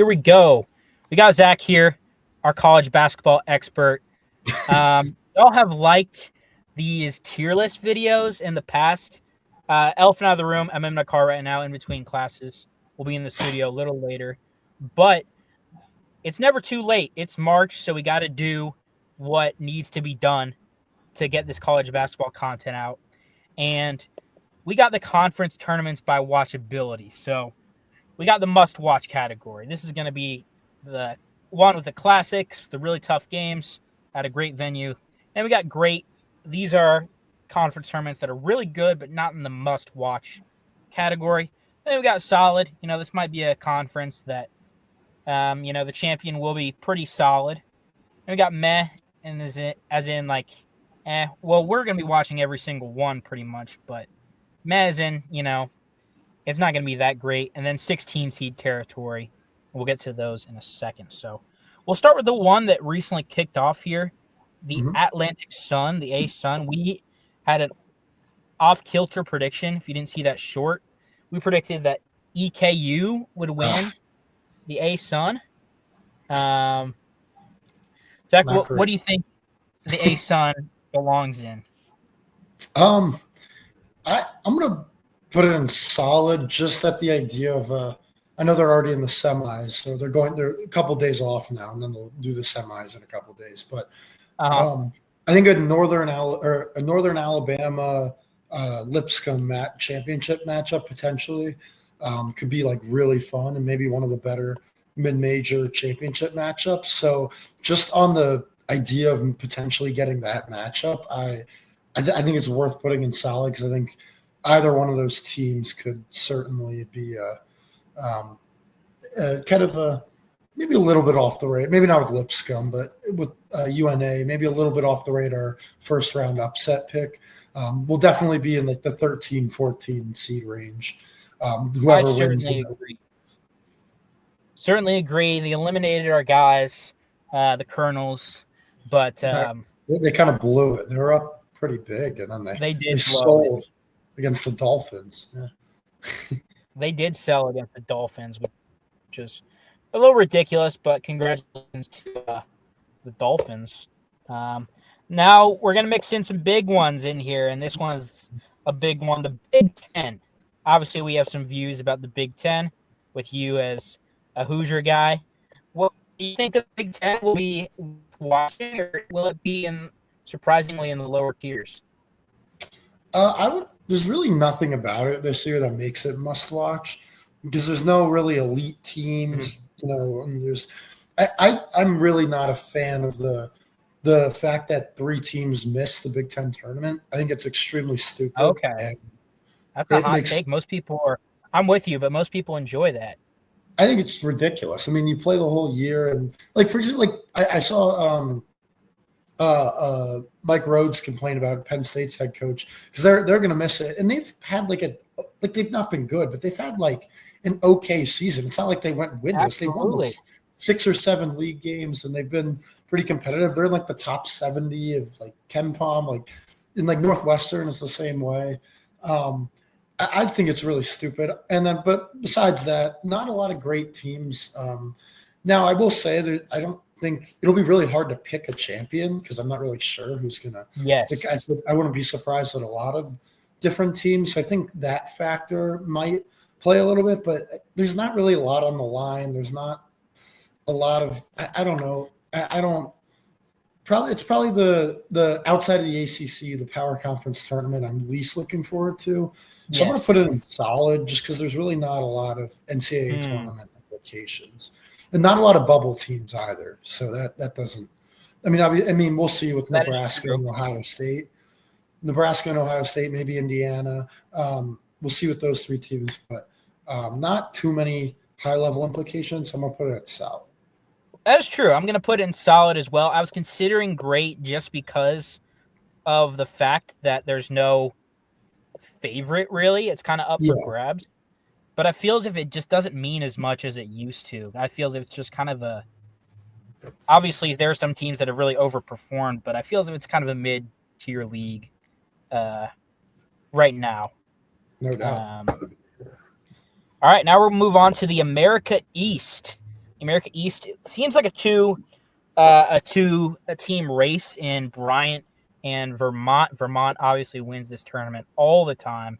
Here we go. We got Zach here, our college basketball expert. Y'all have liked these tier list videos in the past. Elephant out of the room. I'm in my car right now in between classes. We'll be in the studio a little later. But it's never too late. It's March, so we got to do what needs to be done to get this college basketball content out. And we got the conference tournaments by watchability. So we got the must-watch category. This is going to be the one with the classics, the really tough games at a great venue. And we got great. These are conference tournaments that are really good, but not in the must-watch category. And then we got solid. This might be a conference that, the champion will be pretty solid. And we got meh, and as in like, well, we're going to be watching every single one pretty much, but meh as in, it's not going to be that great. And then 16 seed territory. We'll get to those in a second. So we'll start with the one that recently kicked off here, the Atlantic Sun, the A-Sun. We had an off-kilter prediction. If you didn't see that short, we predicted that EKU would win the A-Sun. Zach, what do you think the A-Sun belongs in? I'm going to put it in solid, just at the idea of I know they're already in the semis, so they're a couple of days off now, and then they'll do the semis in a couple of days. But I think a Northern Alabama Lipscomb championship matchup potentially could be like really fun and maybe one of the better mid-major championship matchups. So just on the idea of potentially getting that matchup, I think it's worth putting in solid, because I think either one of those teams could certainly be kind of maybe a little bit off the radar. Maybe not with Lipscomb, but with UNA, maybe a little bit off the radar first round upset pick. We'll definitely be in like the 13, 14 seed range. Whoever wins. Certainly agree. They eliminated our guys, the Colonels, but they kind of blew it. They were up pretty big, and then they sold against the Dolphins. Yeah. They did sell against the Dolphins, which is a little ridiculous, but congratulations to the Dolphins. Now we're going to mix in some big ones in here, and this one is a big one, the Big Ten. Obviously, we have some views about the Big Ten with you as a Hoosier guy. What do you think the Big Ten will be watching, or will it be surprisingly in the lower tiers? There's really nothing about it this year that makes it must watch, because there's no really elite teams. And I'm really not a fan of the fact that 3 teams missed the Big Ten tournament. I think it's extremely stupid. Okay. That's a hot take. Most people are – I'm with you, but most people enjoy that. I think it's ridiculous. I mean, you play the whole year, and for example, I saw Mike Rhodes complain about Penn State's head coach, because they're going to miss it, and they've had they've not been good, but they've had an okay season. It's not like they went winless. They won 6 or 7 league games, and they've been pretty competitive. They're in the top 70 of KenPom, in Northwestern is the same way. I think it's really stupid. But besides that, not a lot of great teams. Now I will say that I don't think it'll be really hard to pick a champion, because I'm not really sure who's gonna. Yes, I wouldn't be surprised at a lot of different teams. So I think that factor might play a little bit, but there's not really a lot on the line. There's not a lot of I don't know. It's probably the outside of the ACC, the Power Conference tournament I'm least looking forward to. So I'm going to put it in solid, just because there's really not a lot of NCAA tournament implications, and not a lot of bubble teams either. So that doesn't. I mean, we'll see with Nebraska and Ohio State. Maybe Indiana. We'll see with those 3 teams, but not too many high-level implications. So I'm going to put it at solid. That's true. I'm going to put it in solid as well. I was considering great just because of the fact that there's no favorite, really. It's kind of up for grabs. But I feel as if it just doesn't mean as much as it used to. I feel as if it's just kind of obviously, there are some teams that have really overperformed, but I feel as if it's kind of a mid-tier league right now. No doubt. All right, now we'll move on to the America East. America East seems like a team race in Bryant and Vermont. Vermont obviously wins this tournament all the time.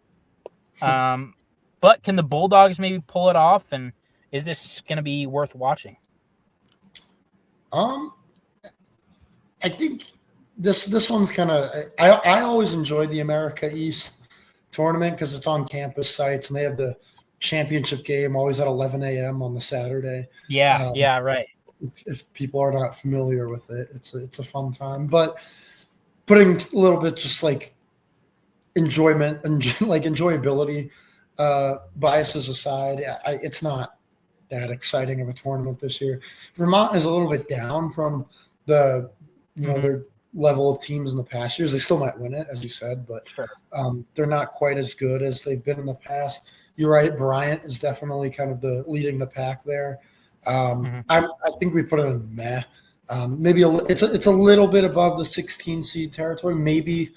But can the Bulldogs maybe pull it off? And is this going to be worth watching? I think this one's kind of. I always enjoy the America East tournament because it's on campus sites and they have the championship game always at 11 a.m. on the Saturday. Yeah, right. If people are not familiar with it, it's a fun time. But putting a little bit just like enjoyment and like enjoyability biases aside, it's not that exciting of a tournament this year. Vermont is a little bit down from the their level of teams in the past years. They still might win it, as you said, but Sure. They're not quite as good as they've been in the past. You're right. Bryant is definitely kind of the leading the pack there. I think we put it in meh. Maybe it's a little bit above the 16 seed territory. Maybe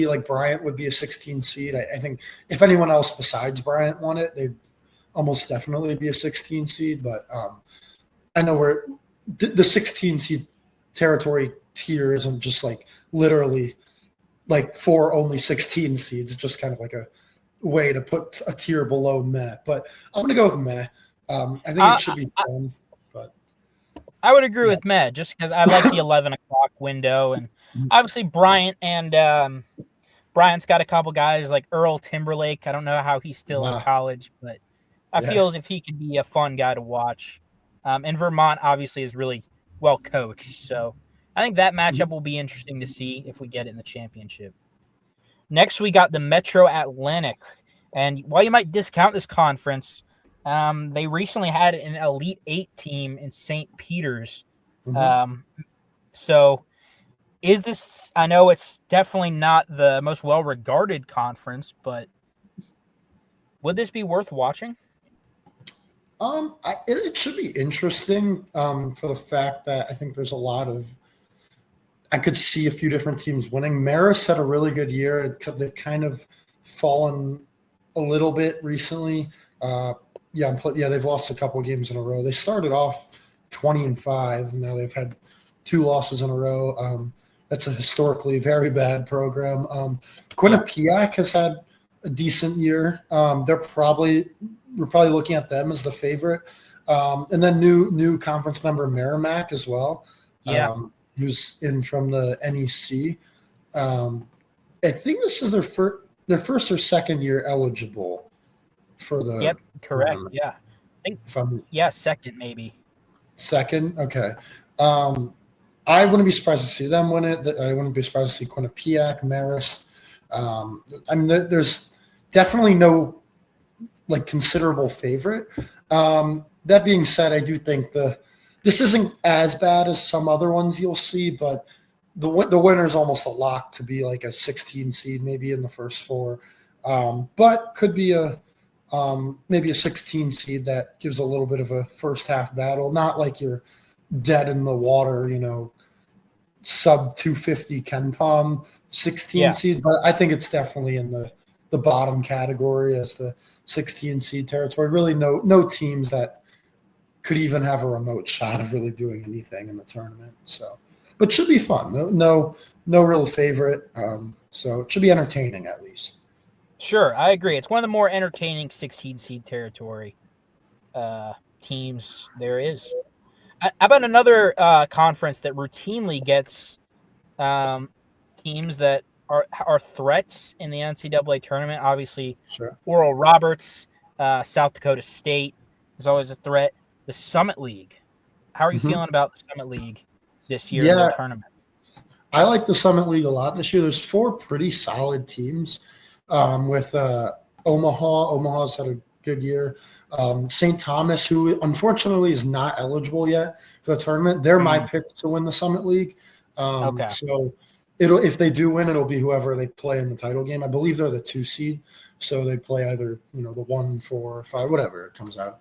like Bryant would be a 16 seed. I think if anyone else besides Bryant won it, they'd almost definitely be a 16 seed. But I know where the 16 seed territory tier isn't just like literally like for only 16 seeds. It's just kind of like a way to put a tier below meh. But I'm going to go with meh. I think it should be fun. But I would agree with meh just because I like the 11 o'clock window. And obviously Bryant and Bryant's got a couple guys like Earl Timberlake. I don't know how he's still in college, but I feel as if he could be a fun guy to watch. And Vermont obviously is really well coached. So I think that matchup will be interesting to see if we get it in the championship. Next, we got the Metro Atlantic. And while you might discount this conference, they recently had an Elite Eight team in St. Peter's. So is this, I know it's definitely not the most well-regarded conference, but would this be worth watching? It should be interesting for the fact that I think there's a lot of, I could see a few different teams winning. Marist had a really good year. They've kind of fallen a little bit recently. They've lost a couple of games in a row. They started off 20-5, and now they've had 2 losses in a row. That's a historically very bad program. Quinnipiac has had a decent year. We're probably looking at them as the favorite. And then new conference member Merrimack as well. Who's in from the NEC. I think this is their first or second year eligible for the. Yep, correct. I think second maybe. Second, okay. I wouldn't be surprised to see them win it. I wouldn't be surprised to see Quinnipiac, Marist. There's definitely no like considerable favorite. That being said, I do think this isn't as bad as some other ones you'll see, but the winner is almost a lock to be like a 16 seed, maybe in the first 4, but could be maybe a 16 seed that gives a little bit of a first half battle. Not like you're dead in the water, sub 250 Ken Palm 16 seed, but I think it's definitely in the bottom category as the 16 seed territory. Really, no teams that could even have a remote shot of really doing anything in the tournament. So, but should be fun. No real favorite. So it should be entertaining at least. Sure, I agree. It's one of the more entertaining 16 seed territory teams there is. How about another conference that routinely gets teams that are threats in the NCAA tournament? Obviously, Oral Roberts, South Dakota State is always a threat. The Summit League. How are you feeling about the Summit League this year in the tournament? I like the Summit League a lot this year. There's 4 pretty solid teams with Omaha. Omaha's had a good year. St. Thomas, who unfortunately is not eligible yet for the tournament, they're my pick to win the Summit League. So if they do win, it'll be whoever they play in the title game. I believe they're the 2 seed, so they play either the 1, 4, 5, whatever it comes out.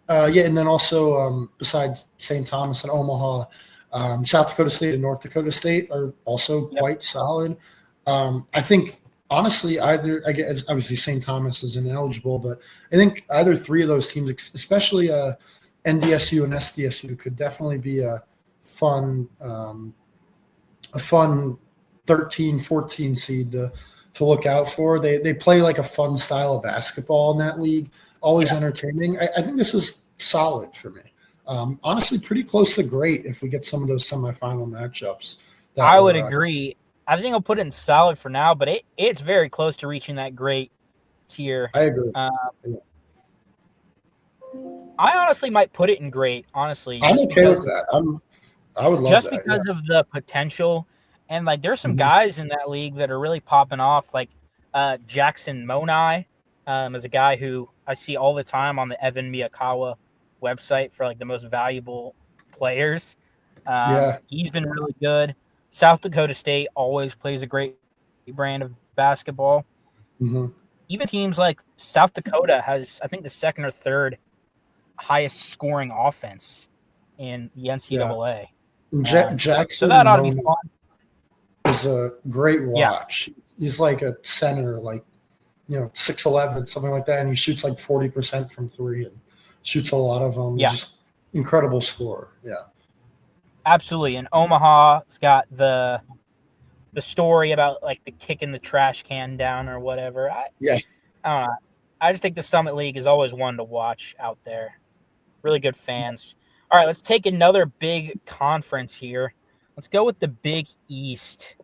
And then also besides St. Thomas and Omaha, South Dakota State and North Dakota State are also quite solid. I think honestly, obviously St. Thomas is ineligible, but I think either 3 of those teams, especially NDSU and SDSU could definitely be a fun 13, 14 seed to look out for. They play like a fun style of basketball in that league, always entertaining. I think this is solid for me. Honestly, pretty close to great if we get some of those semifinal matchups. I would agree. I think I'll put it in solid for now, but it's very close to reaching that great tier. I agree. I honestly might put it in great, honestly. I'm okay with that. I would love just that. Because of the potential. And, like, there's some guys in that league that are really popping off, like Jackson Monai is a guy who I see all the time on the Evan Miyakawa website for, like, the most valuable players. He's been really good. South Dakota State always plays a great brand of basketball. Even teams like South Dakota has, I think, the second or third highest scoring offense in the NCAA. Jackson so that ought to be fun. Is a great watch. He's like a center, like 6'11", something like that, and he shoots like 40% from three and shoots a lot of them. He's just incredible scorer. Yeah, absolutely. And Omaha's got the story about like the kicking the trash can down or whatever. I don't know. I just think the Summit League is always one to watch out there. Really good fans. All right, let's take another big conference here. Let's go with the Big East.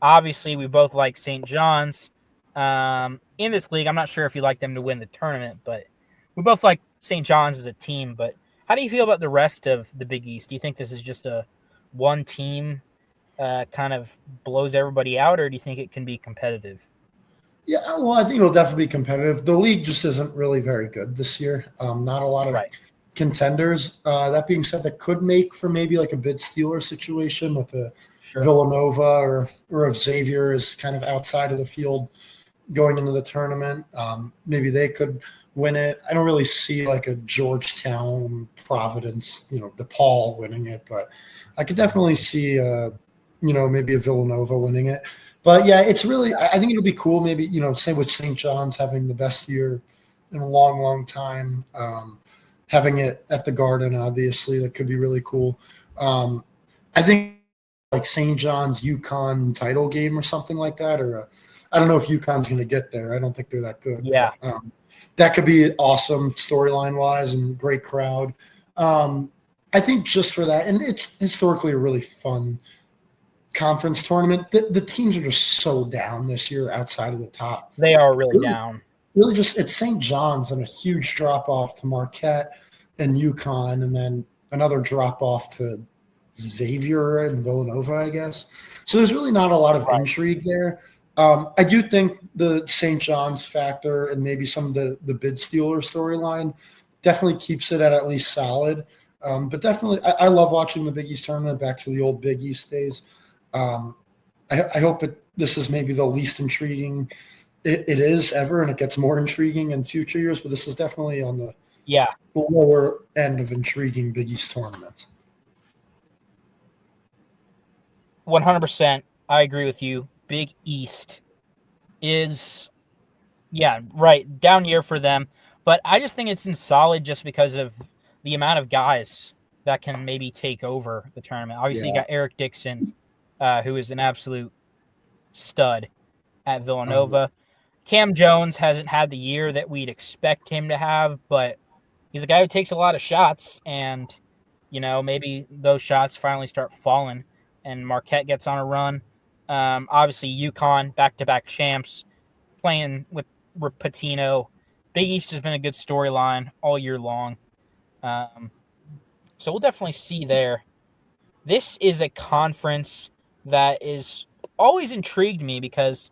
Obviously, we both like St. John's. In this league, I'm not sure if you like them to win the tournament, but we both like St. John's as a team. But how do you feel about the rest of the Big East? Do you think this is just a one team kind of blows everybody out, or do you think it can be competitive? Yeah, well, I think it'll definitely be competitive. The league just isn't really very good this year. Not a lot of contenders. That being said, that could make for maybe like a bid stealer situation with a Villanova or if Xavier is kind of outside of the field going into the tournament. Maybe they could win it. I don't really see like a Georgetown, Providence, DePaul winning it, but I could definitely see maybe a Villanova winning it. But yeah, it's really, I think it'll be cool. Maybe, say with St. John's having the best year in a long, long time, having it at the Garden, obviously, that could be really cool. I think like St. John's UConn title game or something like that, or I don't know if UConn's going to get there. I don't think they're that good. Yeah. But, that could be awesome storyline wise and great crowd. I think just for that, and it's historically a really fun conference tournament. The teams are just so down this year outside of the top. They are really down. Really just it's St. John's and a huge drop off to Marquette and UConn, and then another drop off to Xavier and Villanova, I guess. So there's really not a lot of intrigue there. I do think the St. John's factor and maybe some of the bid stealer storyline definitely keeps it at least solid. But definitely, I love watching the Big East tournament back to the old Big East days. I hope this is maybe the least intriguing it is ever, and it gets more intriguing in future years. But this is definitely on the lower end of intriguing Big East tournaments. 100%. I agree with you. Big East is, down year for them. But I just think it's in solid just because of the amount of guys that can maybe take over the tournament. Obviously, you got Eric Dixon, who is an absolute stud at Villanova. Cam Jones hasn't had the year that we'd expect him to have, but he's a guy who takes a lot of shots, and, maybe those shots finally start falling, and Marquette gets on a run. Obviously, UConn, back-to-back champs, playing with Patino. Big East has been a good storyline all year long. So we'll definitely see there. This is a conference that is always intrigued me because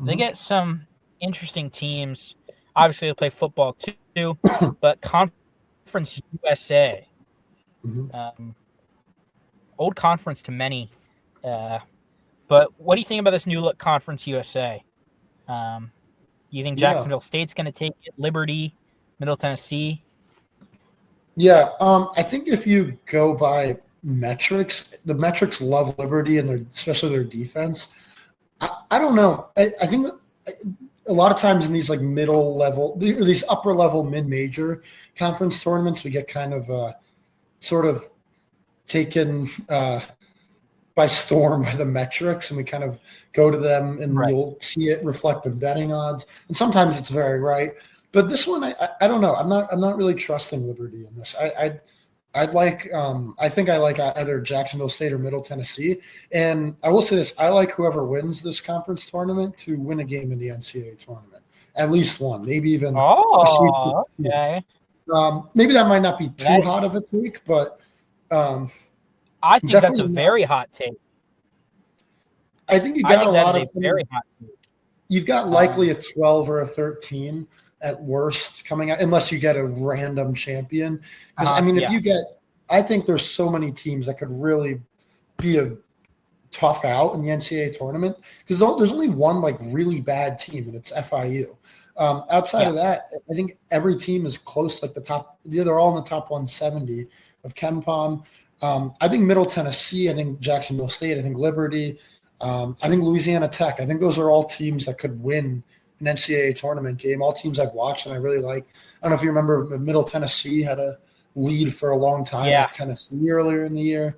they get some interesting teams. Obviously, they play football too, but Conference USA, old conference to many. But what do you think about this new look Conference USA? Do you think Jacksonville State's going to take it? Liberty, Middle Tennessee? Yeah, I think if you go by metrics, the metrics love Liberty and especially their defense. I don't know. I think a lot of times in these like middle level, these upper level mid-major conference tournaments, we get kind of sort of taken by storm by the metrics, and we kind of go to them, and you'll see it reflect the betting odds. And sometimes it's very right, but this one, I don't know. I'm not really trusting Liberty in this. I think I like either Jacksonville State or Middle Tennessee. And I will say this, I like whoever wins this conference tournament to win a game in the NCAA tournament. At least one, maybe even a Sweet 16. Okay. Maybe that might not be too hot of a take, but I think that's a very hot take. I think you got a lot of very hot take. You've got likely a 12 or a 13 at worst coming out, unless you get a random champion. Because if you get, I think there's so many teams that could really be a tough out in the NCAA tournament, because there's only one like really bad team, and it's FIU. Outside of that, I think every team is close, like the top. They're all in the top 170 of KenPom. I think Middle Tennessee. I think Jacksonville State. I think Liberty. I think Louisiana Tech. I think those are all teams that could win an NCAA tournament game. All teams I've watched and I really like. I don't know if you remember, Middle Tennessee had a lead for a long time at Tennessee earlier in the year.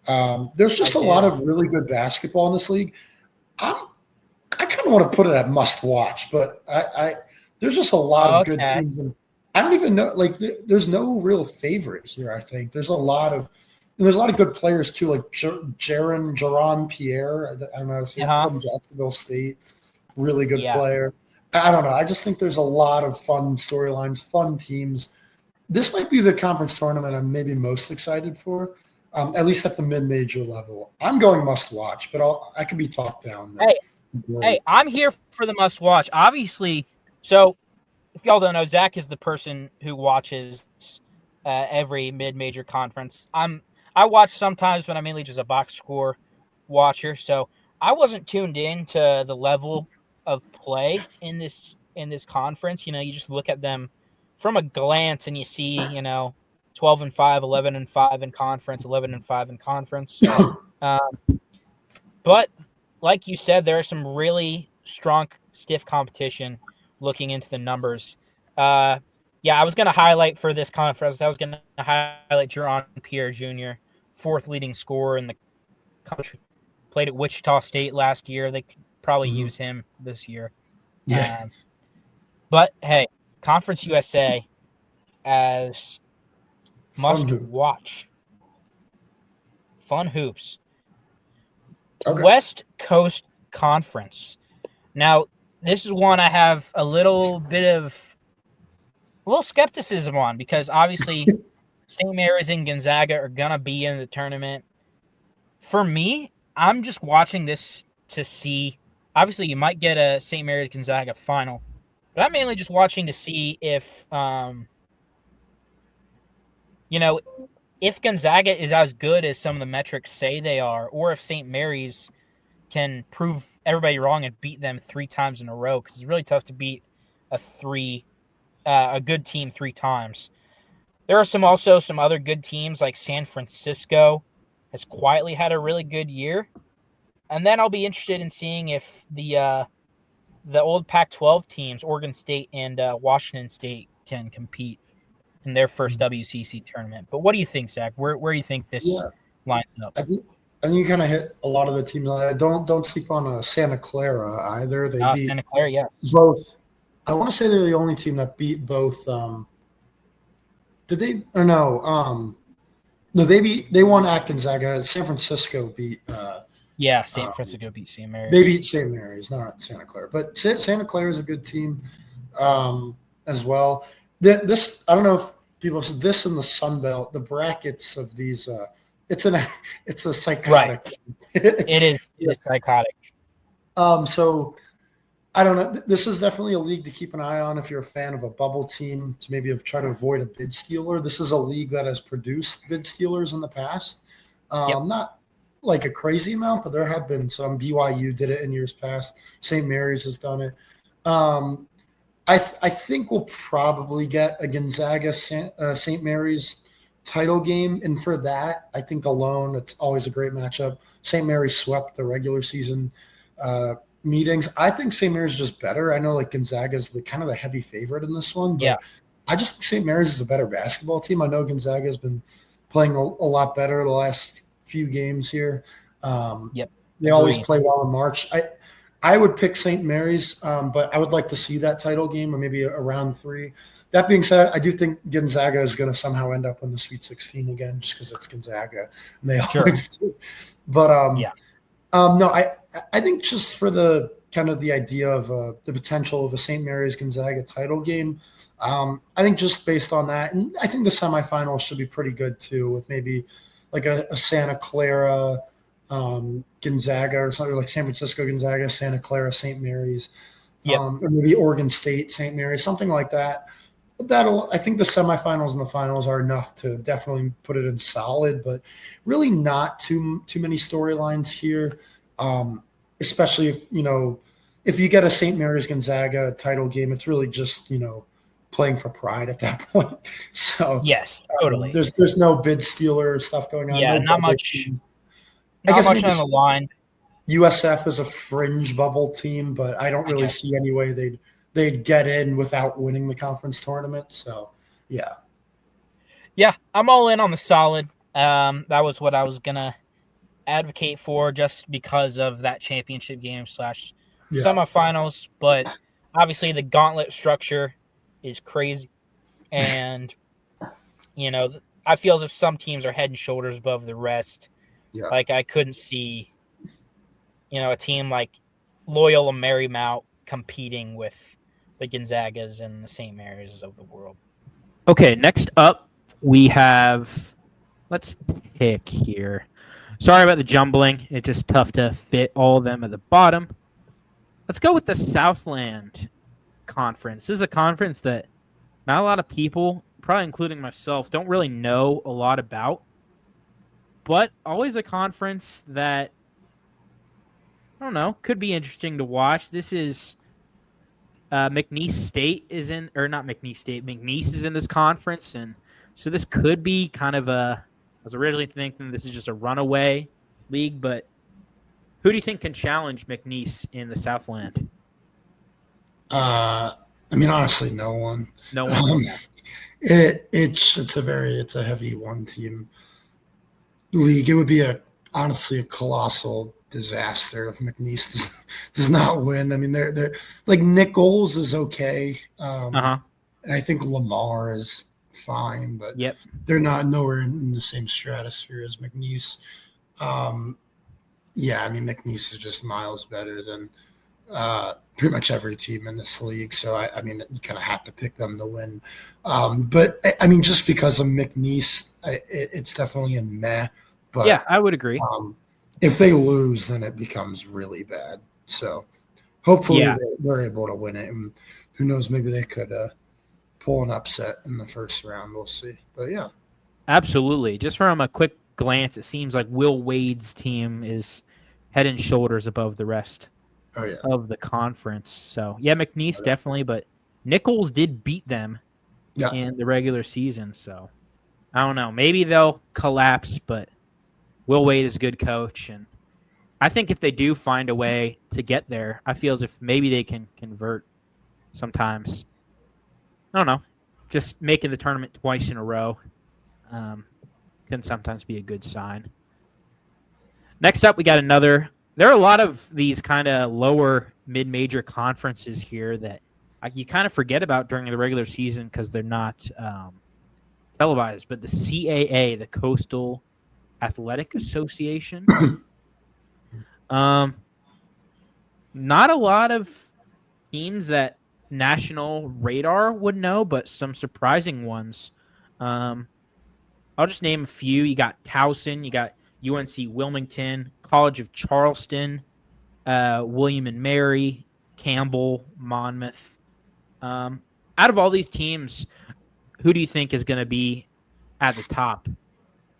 There's just a lot of really good basketball in this league. I kind of want to put it at must watch, but there's just a lot of good teams. And I don't even know, like there's no real favorite here. I think there's a lot of good players too, like Jaron Pierre. I don't know, from Jacksonville State, really good player. I don't know. I just think there's a lot of fun storylines, fun teams. This might be the conference tournament I'm maybe most excited for, at least at the mid-major level. I'm going must-watch, but I could be talked down. Hey, I'm here for the must-watch. Obviously, so if y'all don't know, Zach is the person who watches every mid-major conference. I watch sometimes, but I'm mainly just a box score watcher, so I wasn't tuned in to the level of play in this conference. You just look at them from a glance and you see, 12-5, 11-5 in conference, 11-5 in conference. But like you said, there are some really strong, stiff competition looking into the numbers. I was going to highlight for this conference, I was going to highlight Jaron Pierre Jr., fourth leading scorer in the country. Played at Wichita State last year. They could probably use him this year. Yeah. But, hey, Conference USA as must watch. Fun hoops. Okay. West Coast Conference. Now, this is one I have a little skepticism on, because obviously St. Mary's and Gonzaga are going to be in the tournament. For me, I'm just watching this to see. Obviously, you might get a St. Mary's Gonzaga final, but I'm mainly just watching to see if, if Gonzaga is as good as some of the metrics say they are, or if St. Mary's can prove everybody wrong and beat them 3 times in a row, because it's really tough to beat a good team 3 times. There are also some other good teams, like San Francisco has quietly had a really good year. And then I'll be interested in seeing if the old Pac-12 teams, Oregon State and Washington State, can compete in their first WCC tournament. But what do you think, Zach? Where do you think this lines up? I think you kind of hit a lot of the teams. Don't sleep on Santa Clara either. They beat Santa Clara, yes. Both. I want to say they're the only team that beat both. Did they or no? No, they won at Gonzaga. San Francisco beat. San Francisco beat St. Mary's. They beat St. Mary's, not Santa Clara, but Santa Clara is a good team as well. This I don't know if people said this in the Sun Belt. The brackets of these, it's a psychotic. Right. It is psychotic. So I don't know. This is definitely a league to keep an eye on if you're a fan of a bubble team, to maybe try to avoid a bid stealer. This is a league that has produced bid stealers in the past. Not like a crazy amount, but there have been some. BYU did it in years past. St. Mary's has done it. I think we'll probably get a Gonzaga St. Mary's title game, and for that, I think alone it's always a great matchup. St. Mary's swept the regular season meetings. I think St. Mary's is just better. I know like Gonzaga is the kind of the heavy favorite in this one, Yeah. but I just think St. Mary's is a better basketball team. I know Gonzaga has been playing a lot better the last few games here. Yep. They always play well in March. I would pick St. Mary's, but I would like to see that title game or maybe a round 3. That being said, I do think Gonzaga is going to somehow end up in the Sweet 16 again, just because it's Gonzaga and they always do. But no, I think just for the kind of the idea of the potential of a St. Mary's Gonzaga title game, I think just based on that, and I think the semifinals should be pretty good too, with maybe like a Santa Clara Gonzaga or something, like San Francisco Gonzaga, Santa Clara St. Mary's, or maybe Oregon State St. Mary's, something like that. I think the semifinals and the finals are enough to definitely put it in solid, but really not too many storylines here. Especially if you get a St. Mary's Gonzaga title game, it's really just, playing for pride at that point. So yes, totally. There's no bid stealer stuff going on. Yeah, no not much. Team. Not much on the line. USF is a fringe bubble team, but I don't really see any way they'd get in without winning the conference tournament. So, yeah. Yeah, I'm all in on the solid. That was what I was going to advocate for just because of that championship game / semifinals. But obviously the gauntlet structure is crazy. And, I feel as if some teams are head and shoulders above the rest. Yeah. Like I couldn't see, a team like Loyola Marymount competing with the Gonzagas and the St. Mary's of the world. Okay, next up we have, let's pick here. Sorry about the jumbling. It's just tough to fit all of them at the bottom. Let's go with the Southland Conference. This is a conference that not a lot of people, probably including myself, don't really know a lot about. But always a conference that, I don't know, could be interesting to watch. This is McNeese State is in, or not McNeese State, McNeese is in this conference. And so this could be kind of I was originally thinking this is just a runaway league, but who do you think can challenge McNeese in the Southland? Honestly, no one. No one. It's a heavy one team league. It would be honestly a colossal disaster if McNeese does not win. I mean, they're like Nichols is okay, and I think Lamar is fine, but they're not nowhere in the same stratosphere as McNeese. McNeese is just miles better than pretty much every team in this league. So you kind of have to pick them to win. But just because of McNeese, it's definitely a meh. But yeah, I would agree. If they lose, then it becomes really bad. So hopefully they're able to win it. And who knows, maybe they could pull an upset in the first round. We'll see. But yeah. Absolutely. Just from a quick glance, it seems like Will Wade's team is head and shoulders above the rest of the conference. So, McNeese definitely, but Nichols did beat them in the regular season. So, I don't know. Maybe they'll collapse, but Will Wade is a good coach, and I think if they do find a way to get there, I feel as if maybe they can convert sometimes. I don't know. Just making the tournament twice in a row can sometimes be a good sign. Next up, we got another. There are a lot of these kind of lower mid-major conferences here that you kind of forget about during the regular season because they're not televised. But the CAA, the Coastal Athletic Association, not a lot of teams that national radar would know, but some surprising ones. I'll just name a few. You got Towson, you got UNC Wilmington, College of Charleston, William and Mary, Campbell, Monmouth. Out of all these teams, who do you think is going to be at the top?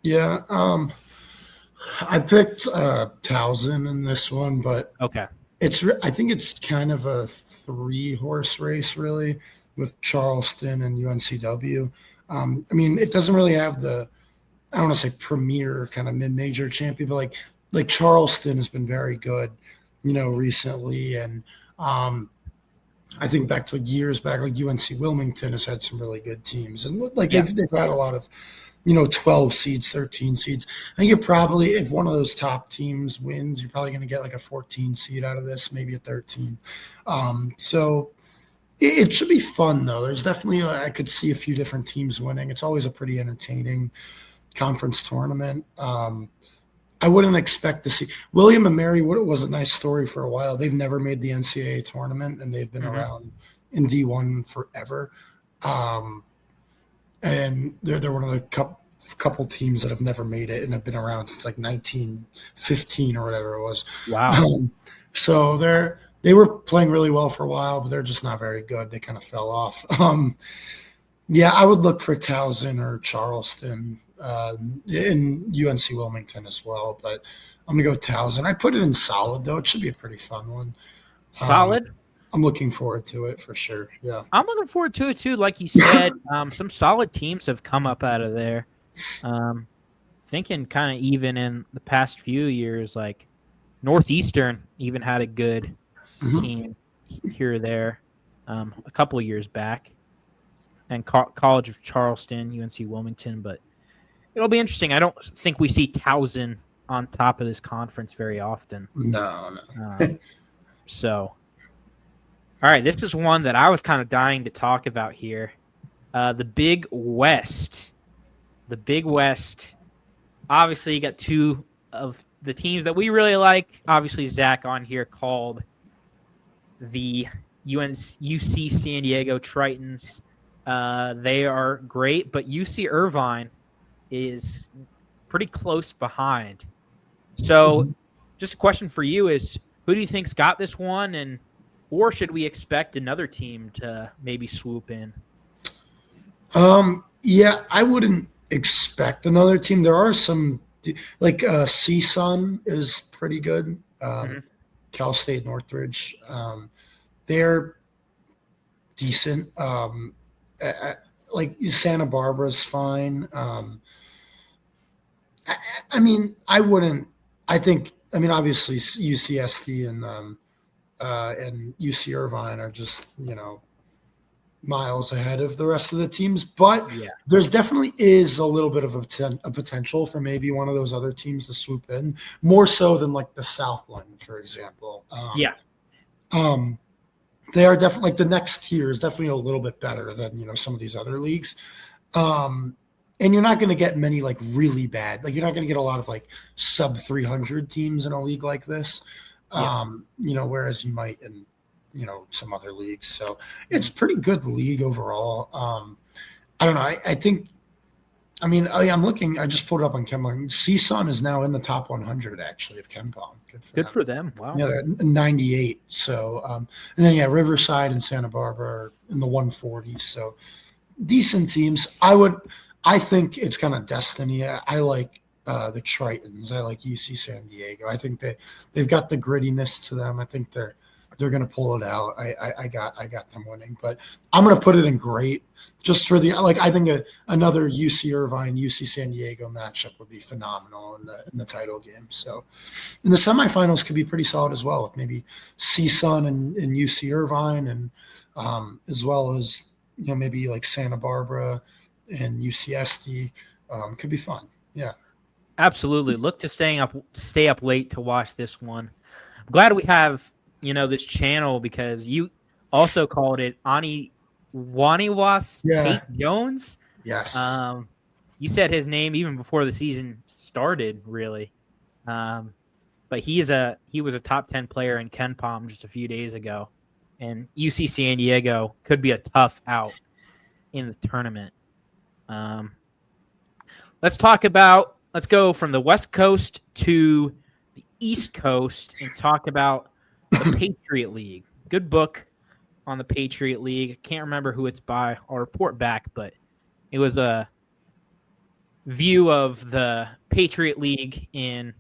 Yeah, I picked Towson in this one, but okay, I think it's kind of a 3-horse race, really, with Charleston and UNCW. It doesn't really have I don't want to say premier kind of mid-major champion, but like Charleston has been very good. recently. And I think back to years back, like UNC Wilmington has had some really good teams, and like they've had a lot of 12 seeds, 13 seeds. I think if one of those top teams wins, you're probably going to get like a 14 seed out of this, maybe a 13. So it should be fun, though. There's definitely, I could see a few different teams winning. It's always a pretty entertaining conference tournament. I wouldn't expect to see William and Mary. What it was a nice story for a while. They've never made the NCAA tournament, and they've been around in D1 forever. And they're one of the couple teams that have never made it and have been around since like 1915 or whatever it was. Wow. So they were playing really well for a while, but they're just not very good. They kind of fell off. Yeah, I would look for Towson or Charleston in UNC Wilmington as well, but I'm gonna go Towson. I put it in solid though. It should be a pretty fun one. Solid. I'm looking forward to it for sure. Yeah, I'm looking forward to it too. Like you said, some solid teams have come up out of there. Thinking kind of even in the past few years, like Northeastern even had a good team here or there a couple of years back, and College of Charleston, UNC Wilmington. But it'll be interesting. I don't think we see Towson on top of this conference very often. No. So. All right, this is one that I was kind of dying to talk about here. The Big West. The Big West. Obviously, you got two of the teams that we really like. Obviously, Zach on here called the UC San Diego Tritons. They are great, but UC Irvine is pretty close behind. So just a question for you is, who do you think's got this one, or should we expect another team to maybe swoop in? Yeah, I wouldn't expect another team. There are some, like CSUN is pretty good. Cal State Northridge, they're decent. Like Santa Barbara's fine. I mean, I wouldn't. Obviously UCSD and UC Irvine are just, miles ahead of the rest of the teams. But there's definitely is a little bit of a potential for maybe one of those other teams to swoop in, more so than like the Southland, for example. They are definitely, like, the next tier is definitely a little bit better than, some of these other leagues. And you're not going to get many like really bad, like you're not going to get a lot of like sub 300 teams in a league like this. Whereas you might in, some other leagues. So it's pretty good league overall. I don't know. I'm looking, I just pulled it up on KenPom. CSUN is now in the top 100 actually of KenPom. Good for them. Wow. Yeah, they're 98. So, and then Riverside and Santa Barbara are in the 140s. So decent teams. I think it's kind of destiny. I like the Tritons. I like UC San Diego. I think they've got the grittiness to them. I think they're going to pull it out. I got them winning, but I'm going to put it in great just for I think another UC Irvine, UC San Diego matchup would be phenomenal in the title game. So, and the semifinals could be pretty solid as well, with maybe CSUN and UC Irvine, and as well as maybe like Santa Barbara and UCSD. Could be fun. Yeah. Absolutely. Look to stay up late to watch this one. I'm glad we have, this channel, because you also called it Waniwas Tate Jones. Yes. You said his name even before the season started, really. But he was a top 10 player in KenPom just a few days ago. And UC San Diego could be a tough out in the tournament. Let's go from the West Coast to the East Coast and talk about the Patriot League. Good book on the Patriot League. I can't remember who it's by. I'll report back, but it was a view of the Patriot League in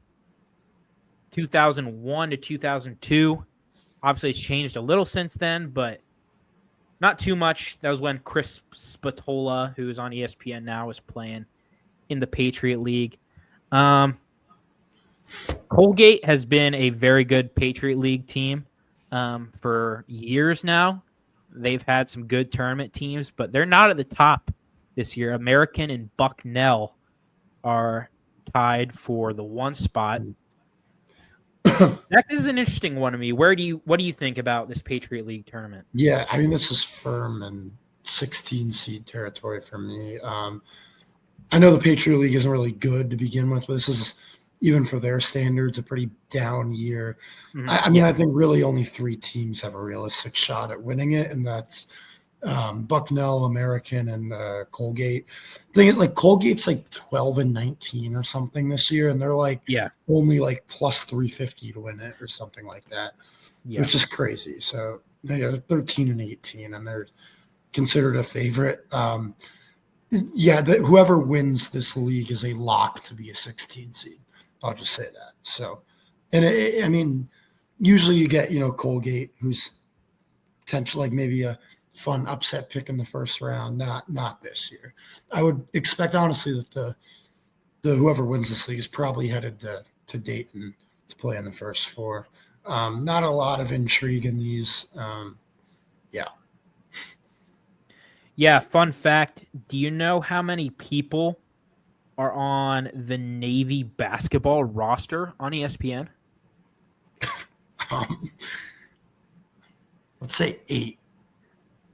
2001 to 2002. Obviously, it's changed a little since then, but not too much. That was when Chris Spatola, who is on ESPN now, was playing in the Patriot League. Colgate has been a very good Patriot League team for years now. They've had some good tournament teams, but they're not at the top this year. American and Bucknell are tied for the one spot. That is an interesting one to me. What do you think about this Patriot League tournament? Yeah, I mean, this is firm and 16 seed territory for me. I know the Patriot League isn't really good to begin with, but this is, even for their standards, a pretty down year. Mm-hmm. I mean, I think really only 3 teams have a realistic shot at winning it, and that's Bucknell, American, and Colgate. I think like Colgate's like 12-19 or something this year, and they're like only like plus 350 to win it or something like that, which is crazy. So they're 13-18, and they're considered a favorite. Whoever wins this league is a lock to be a 16 seed. I'll just say that. So, and I mean, usually you get, Colgate, who's potential like maybe a fun upset pick in the first round. Not this year. I would expect, honestly, that the whoever wins this league is probably headed to Dayton to play in the first 4. Not a lot of intrigue in these. Yeah, fun fact. Do you know how many people are on the Navy basketball roster on ESPN? Let's say 8.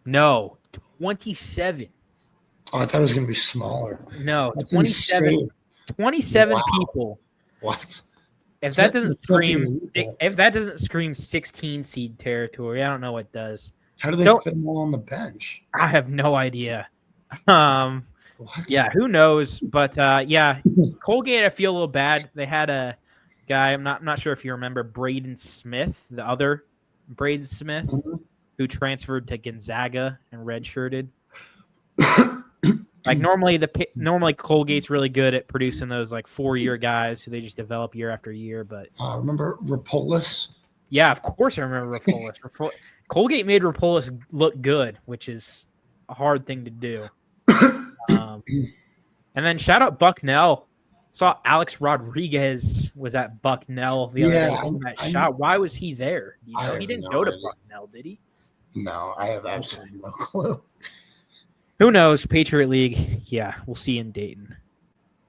No, 27. Oh, I thought it was going to be smaller. No, that's 27. Insane. 27 people. What? If that doesn't scream 16 seed territory, I don't know what does. How do they fit them all on the bench? I have no idea. Yeah, who knows? But Colgate, I feel a little bad. They had a guy, I'm not sure if you remember, Braden Smith, the other Braden Smith, who transferred to Gonzaga and redshirted. Like normally Colgate's really good at producing those like 4-year guys who they just develop year after year. But remember Rapolis? Yeah, of course I remember Rapolis. Colgate made Rapolis look good, which is a hard thing to do. And then shout out Bucknell. Saw Alex Rodriguez was at Bucknell the other day in that shot. Why was he there? He didn't go to Bucknell, did he? No, I have absolutely no clue. Who knows? Patriot League. Yeah, we'll see in Dayton.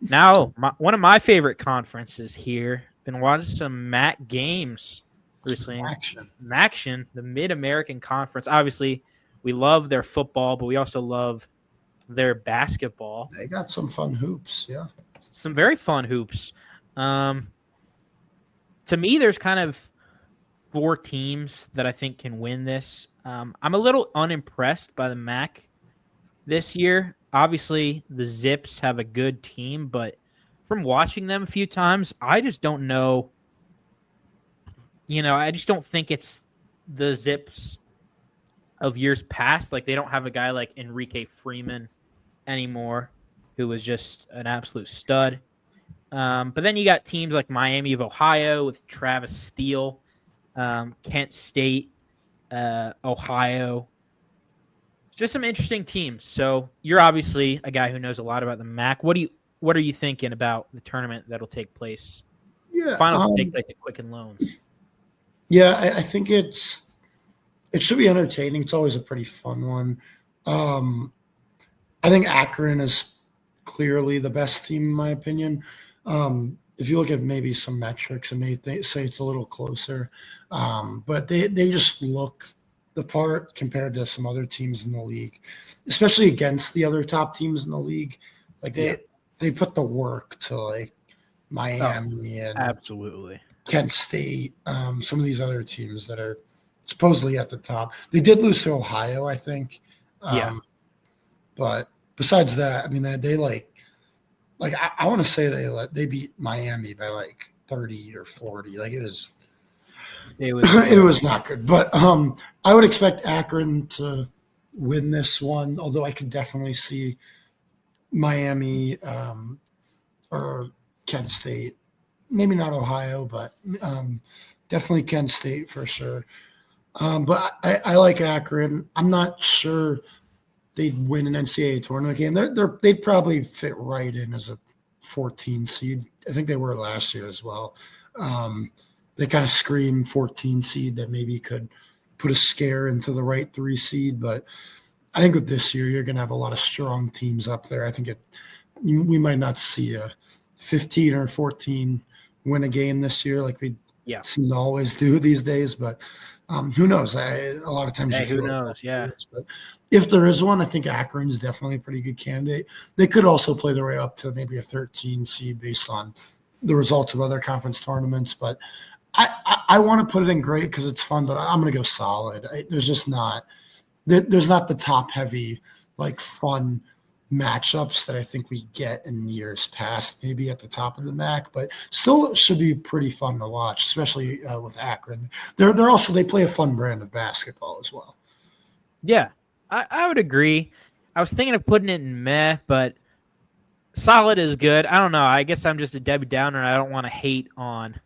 Now, one of my favorite conferences here. Been watching some MAC games recently. MACtion, the Mid-American Conference. Obviously, we love their football, but we also love their basketball. They got some fun hoops, yeah. Some very fun hoops. To me, there's kind of 4 teams that I think can win this. I'm a little unimpressed by the MAC this year. Obviously, the Zips have a good team, but from watching them a few times, I just don't know. I just don't think it's the Zips of years past. Like, they don't have a guy like Enrique Freeman anymore, who was just an absolute stud. But then you got teams like Miami of Ohio with Travis Steele, Kent State, Ohio. Just some interesting teams. So you're obviously a guy who knows a lot about the MAC. What are you thinking about the tournament that'll take place? Yeah, finals take place at Quicken Loans. Yeah, I think it should be entertaining. It's always a pretty fun one. I think Akron is clearly the best team in my opinion. If you look at maybe some metrics, and they say it's a little closer, but they just look the part compared to some other teams in the league, especially against the other top teams in the league. Like they put the work to like Miami and absolutely Kent State, some of these other teams that are supposedly at the top. They did lose to Ohio, I think. But besides that, I mean, they like I want to say they beat Miami by like 30 or 40. Like it was it was not good. But I would expect Akron to win this one, although I could definitely see Miami or Kent State. Maybe not Ohio, but definitely Kent State for sure. But I like Akron. I'm not sure they'd win an NCAA tournament game. They'd probably fit right in as a 14 seed. I think they were last year as well. They kind of scream 14 seed that maybe could put a scare into the right 3 seed. But I think with this year, you're going to have a lot of strong teams up there. I think we might not see a 15 or 14 win a game this year like we seem to always do these days. But who knows? A lot of times you feel who knows? Yeah. But if there is one, I think Akron's definitely a pretty good candidate. They could also play their way up to maybe a 13 seed based on the results of other conference tournaments. But I want to put it in great because it's fun, but I'm going to go solid. There's just not the top heavy, like fun matchups that I think we get in years past, maybe at the top of the MAC, but still should be pretty fun to watch, especially with Akron. They play a fun brand of basketball as well. Yeah, I would agree. I was thinking of putting it in meh, but solid is good. I don't know. I guess I'm just a Debbie Downer. I don't want to hate on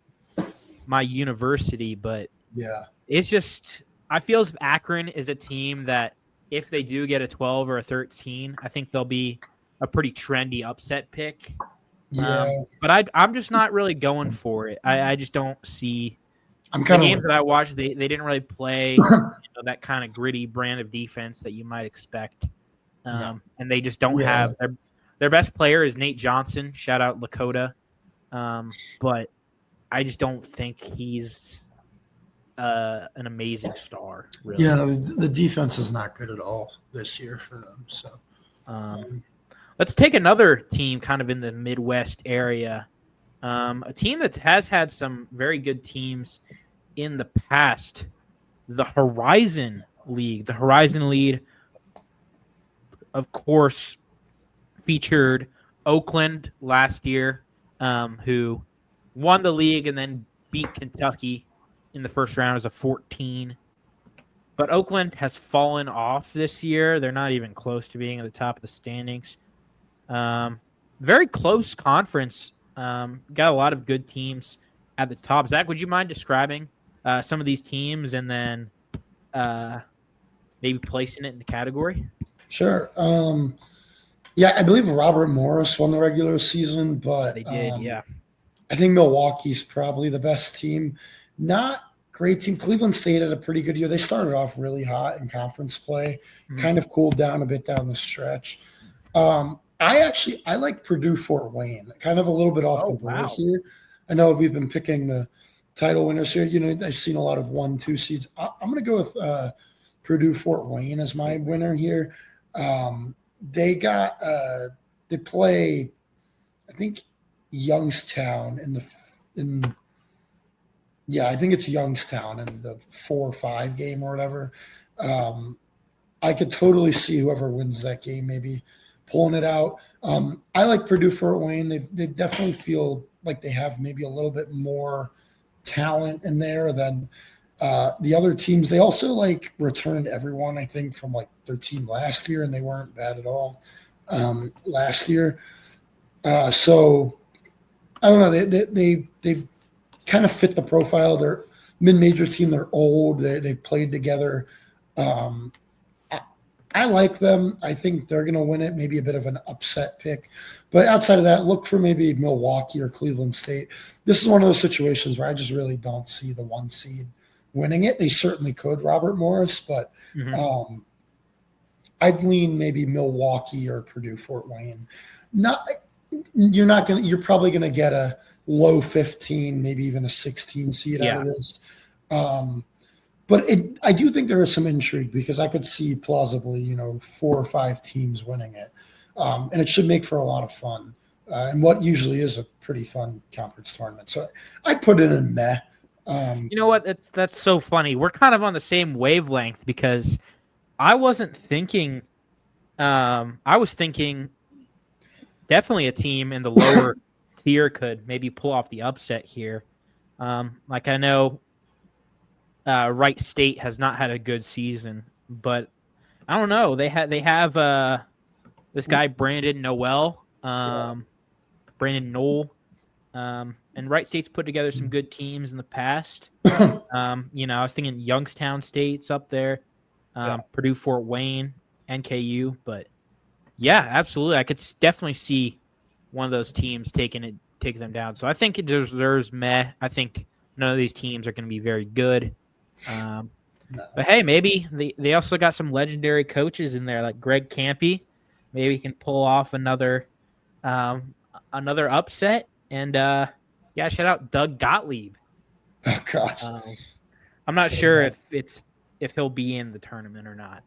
my university, but yeah, it's just I feel as if Akron is a team that if they do get a 12 or a 13, I think they'll be a pretty trendy upset pick. Yeah, but I'm just not really going for it. I just don't see. I'm the games that I watched. They didn't really play that kind of gritty brand of defense that you might expect, and they just don't have their best player is Nate Johnson. Shout out Lakota, but I just don't think he's an amazing star. Really. Yeah, the defense is not good at all this year for them. So, let's take another team kind of in the Midwest area, a team that has had some very good teams in the past, the Horizon League. The Horizon League, of course, featured Oakland last year, who won the league and then beat Kentucky in the first round as a 14. But Oakland has fallen off this year. They're not even close to being at the top of the standings. Very close conference. Got a lot of good teams at the top. Zach, would you mind describing some of these teams and then maybe placing it in the category? Sure. Yeah, I believe Robert Morris won the regular season, but they did. Yeah, I think Milwaukee's probably the best team. Not great team. Cleveland State had a pretty good year. They started off really hot in conference play, kind of cooled down a bit down the stretch. I like Purdue Fort Wayne, kind of a little bit off the board here. I know we've been picking the title winners here. I've seen a lot of 1-2 seeds. I'm going to go with Purdue Fort Wayne as my winner here. They play, I think, Youngstown I think it's Youngstown in the 4-5 game or whatever. I could totally see whoever wins that game maybe pulling it out. I like Purdue Fort Wayne. They definitely feel like they have maybe a little bit more talent in there than the other teams. They also returned everyone, I think, from their team last year, and they weren't bad at all last year. So I don't know. They kind of fit the profile. They're mid-major team. They're old. They've played together. I like them. I think they're going to win it. Maybe a bit of an upset pick. But outside of that, look for maybe Milwaukee or Cleveland State. This is one of those situations where I just really don't see the 1 seed winning it. They certainly could, Robert Morris, but I'd lean maybe Milwaukee or Purdue Fort Wayne. You're probably going to get a low 15, maybe even a 16 seed out of this. But I do think there is some intrigue because I could see plausibly, 4 or 5 teams winning it. And it should make for a lot of fun. And what usually is a pretty fun conference tournament. So I'd put it in meh. You know what? That's so funny. We're kind of on the same wavelength because I wasn't thinking I was thinking definitely a team in the lower tier could maybe pull off the upset here. I know Wright State has not had a good season, but I don't know. They have this guy Brandon Noel, Brandon Knoll, and Wright State's put together some good teams in the past. I was thinking Youngstown State's up there, Purdue Fort Wayne, NKU, but yeah, absolutely. I could definitely see one of those teams taking them down. So I think it deserves meh. I think none of these teams are going to be very good. No. But hey, maybe they also got some legendary coaches in there, like Greg Campy. Maybe he can pull off another upset. And shout out Doug Gottlieb. Oh gosh, I'm not sure if he'll be in the tournament or not.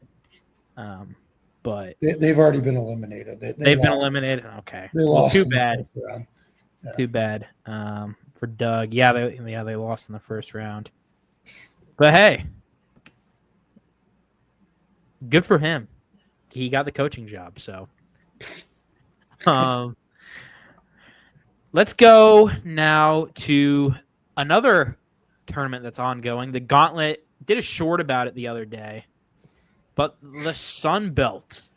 But they've already been eliminated. They've been eliminated. Okay. They lost. Too bad. Yeah. Too bad for Doug. Yeah, they lost in the first round. But hey, good for him. He got the coaching job. So, let's go now to another tournament that's ongoing. The Gauntlet. Did a short about it the other day, but the Sun Belt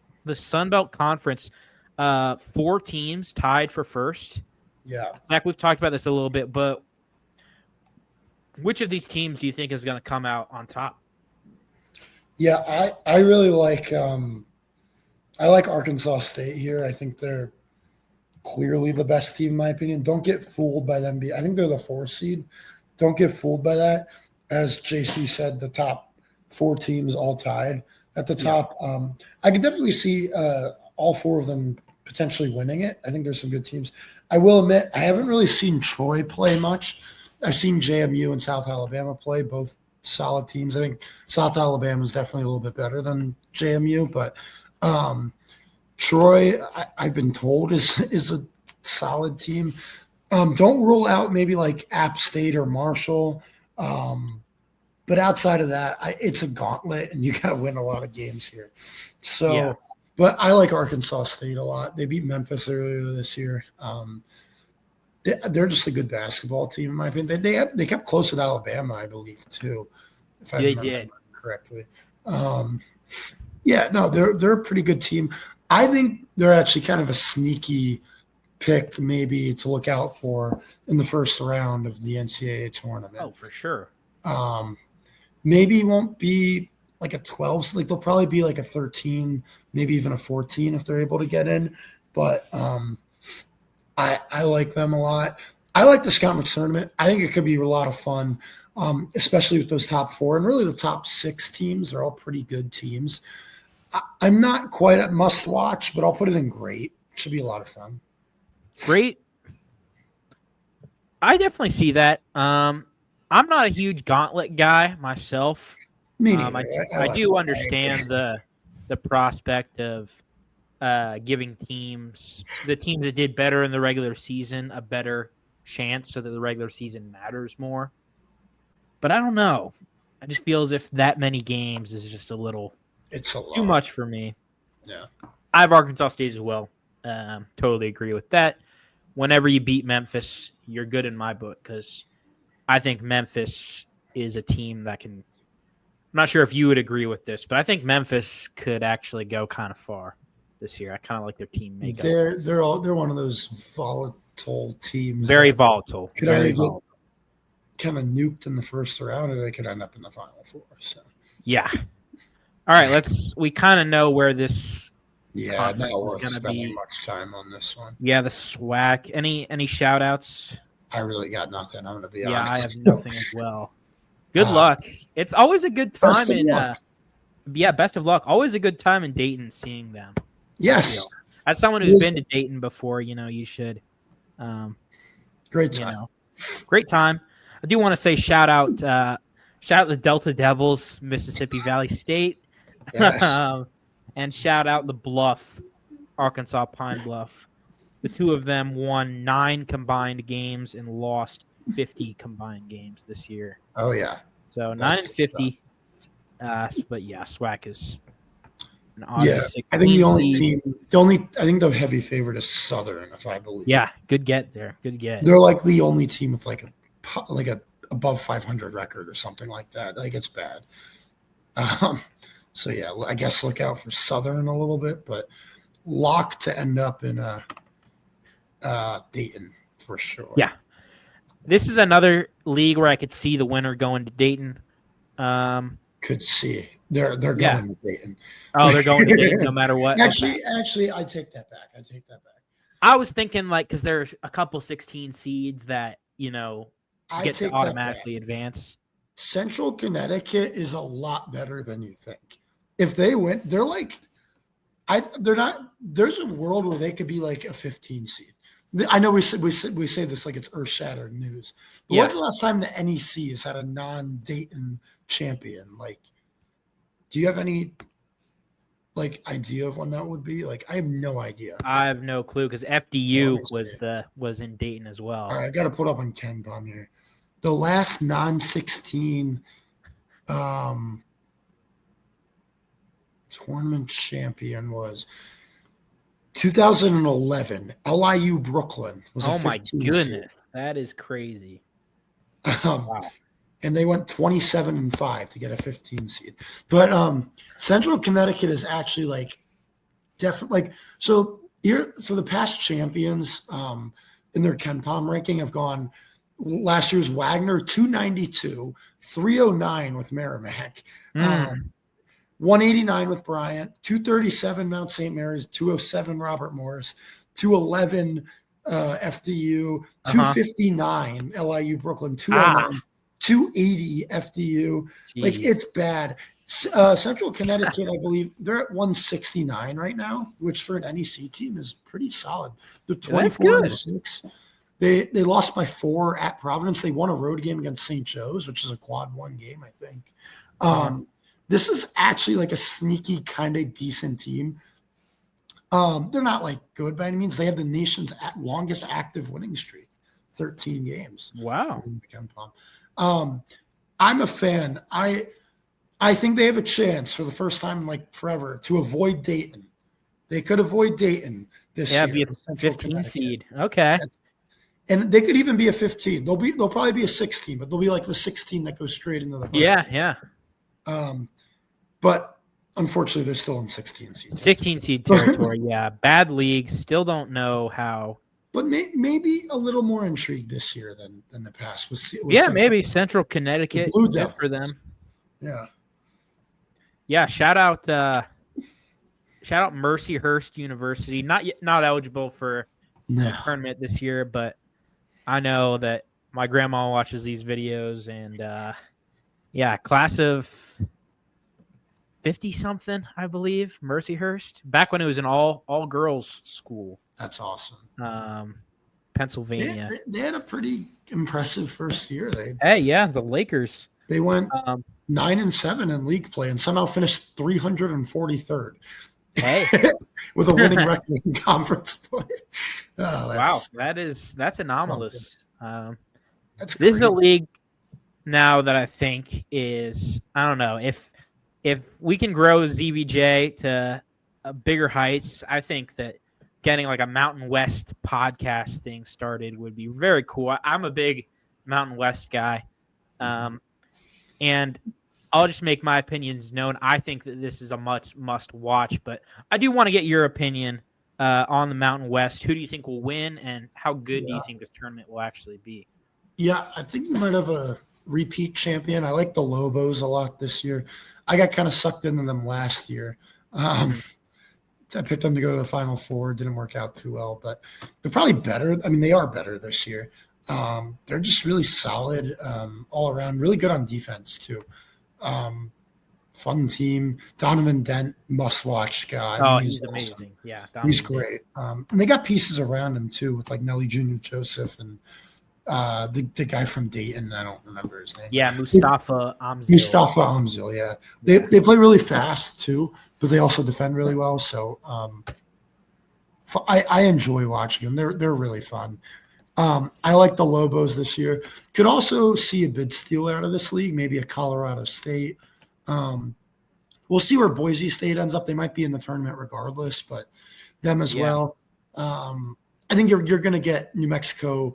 Conference, 4 teams tied for first. Yeah, Zach, we've talked about this a little bit, but which of these teams do you think is going to come out on top? Yeah, I really like I like Arkansas State here. I think they're clearly the best team in my opinion. Don't get fooled by them. I think they're the 4th seed. Don't get fooled by that. As JC said, the top 4 teams all tied at the top. Yeah. I could definitely see all 4 of them potentially winning it. I think there's some good teams. I will admit, I haven't really seen Troy play much. I've seen JMU and South Alabama play, both solid teams. I think South Alabama is definitely a little bit better than JMU, but Troy, I've been told, is a solid team. Don't rule out maybe like App State or Marshall. But outside of that, it's a gauntlet, and you got to win a lot of games here. So, yeah. But I like Arkansas State a lot. They beat Memphis earlier this year. They're just a good basketball team, in my opinion. They kept close with Alabama, I believe, too. If I remember correctly. They're a pretty good team. I think they're actually kind of a sneaky pick, maybe to look out for in the first round of the NCAA tournament. Oh, for sure. Maybe it won't be like a 12, like they'll probably be like a 13, maybe even a 14 if they're able to get in. But I like them a lot. I like the Scott tournament. I think it could be a lot of fun, especially with those top 4 and really the top 6 teams. They're all pretty good teams. I'm not quite at must watch, but I'll put it in great. It should be a lot of fun. Great. I definitely see that. I'm not a huge gauntlet guy myself. I do understand the prospect of giving the teams that did better in the regular season a better chance so that the regular season matters more. But I don't know. I just feel as if that many games is just a little too much for me. Yeah. I have Arkansas State as well. Totally agree with that. Whenever you beat Memphis, you're good in my book because I think Memphis is a team that can – I'm not sure if you would agree with this, but I think Memphis could actually go kind of far this year. I kind of like their team makeup. They're one of those volatile teams. Very volatile. Could either get kind of nuked in the first round or they could end up in the Final Four. So. Yeah. All right, we kind of know where this not worth spending much time on this one. Yeah, the SWAC. Any shout-outs? I really got nothing. I'm going to be honest. Yeah, I have nothing as well. Good luck. It's always a good time best of luck. Always a good time in Dayton seeing them. Yes. As someone who's been to Dayton before, you should. Great time. Great time. I do want to say shout out the Delta Devils, Mississippi Valley State. Yes. And shout out the Bluff, Arkansas Pine Bluff. The two of them won 9 combined games and lost 50 combined games this year. Oh, yeah. So 9-50. But yeah, SWAC is an obvious. Yeah, I think I think the heavy favorite is Southern, if I believe. Yeah, good get there. Good get. They're like the only team with like a above 500 record or something like that. Like it's bad. So yeah, I guess look out for Southern a little bit, but lock to end up in Dayton for sure. Yeah. This is another league where I could see the winner going to Dayton. Could see. They're going to Dayton. Oh, they're going to Dayton no matter what. Actually, I take that back. I was thinking because there's a couple 16 seeds that I get to take that back. automatically advance. Central Connecticut is a lot better than you think. If they win, they're they're not. There's a world where they could be like a 15 seed. I know we say this like it's earth-shattering news. But when's the last time the NEC has had a non-Dayton champion? Like, do you have any idea of when that would be? Like, I have no idea. I have no clue because FDU was in Dayton as well. All right, I got to put up on Ken Bomb here. The last non-16 tournament champion was 2011. LIU Brooklyn was. Oh my goodness, seed. That is crazy! Wow. And they went 27-5 to get a 15 seed. But Central Connecticut is actually definitely so the past champions in their KenPom ranking have gone. Last year's Wagner 292, 309 with Merrimack, 189 with Bryant, 237 Mount St. Mary's, 207 Robert Morris, 211 FDU, 259 LIU Brooklyn, 209, 280 FDU. Jeez. Like, it's bad. Central Connecticut, I believe, they're at 169 right now, which for an NEC team is pretty solid. They're 24-6. They lost by 4 at Providence. They won a road game against St. Joe's, which is a quad 1 game, I think. This is actually a sneaky kind of decent team. They're not good by any means. They have the nation's longest active winning streak, 13 games. Wow. I'm a fan. I think they have a chance for the first time in forever to avoid Dayton. They could avoid Dayton this year. Yeah, be a 15 seed. Okay. And they could even be a 15. They'll probably be a 16, but they'll be the 16 that goes straight into the bracket. Yeah. But unfortunately, they're still in 16 seed. 16 seed territory. Yeah, bad league. Still don't know how. But maybe a little more intrigued this year than the past. Maybe Central Connecticut. Good for them. Yeah. Yeah. Shout out Mercyhurst University. Not eligible for the tournament this year, but I know that my grandma watches these videos, and class of 50-something, I believe, Mercyhurst, back when it was an all girls school. That's awesome. Pennsylvania. They had a pretty impressive first year. The Lakers. They went 9-7 in league play and somehow finished 343rd. Hey, with a winning record in conference play. Wow, that's anomalous. This is a league now that I think is, I don't know, if we can grow ZVJ to bigger heights, I think that getting a Mountain West podcast thing started would be very cool. I'm a big Mountain West guy, and I'll just make my opinions known. I think that this is a must watch, but I do want to get your opinion on the Mountain West. Who do you think will win, and how good do you think this tournament will actually be? Yeah, I think you might have a repeat champion. I like the Lobos a lot this year. I got kind of sucked into them last year. I picked them to go to the Final Four. Didn't work out too well, but they're probably better. I mean, they are better this year. They're just really solid all around, really good on defense too. Fun team. Donovan Dent, must-watch guy. He's amazing. Awesome. Yeah, Donovan he's great. And they got pieces around him too, with Nelly Jr. Joseph and the guy from Dayton. I don't remember his name. Yeah, Mustafa Amzil. Yeah, they play really fast too, but they also defend really well. So I enjoy watching them. They're really fun. I like the Lobos this year. Could also see a bid steal out of this league, maybe a Colorado State. We'll see where Boise State ends up. They might be in the tournament regardless, but them as well. I think you're going to get New Mexico,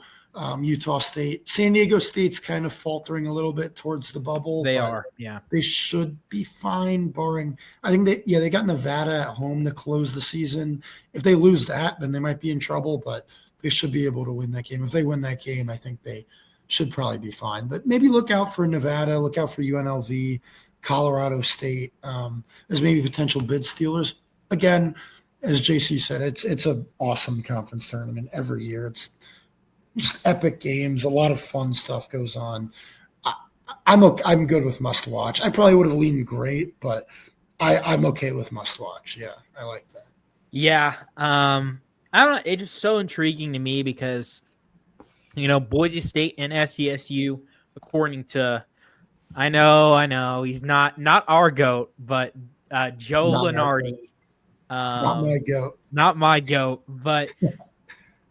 Utah State. San Diego State's kind of faltering a little bit towards the bubble. They are, yeah. They should be fine, barring – I think they got Nevada at home to close the season. If they lose that, then they might be in trouble, but they should be able to win that game. If they win that game, I think they should probably be fine. But maybe look out for Nevada, look out for UNLV, Colorado State as maybe potential bid stealers. Again, as JC said, it's an awesome conference tournament every year. It's just epic games. A lot of fun stuff goes on. I'm good with must watch. I probably would have leaned great, but I'm okay with must watch. Yeah, I like that. Yeah. I don't know. It's just so intriguing to me because, Boise State and SDSU, according to, I know, he's not our GOAT, but Joe Not my Lenardi, goat. Not my goat. not my GOAT, but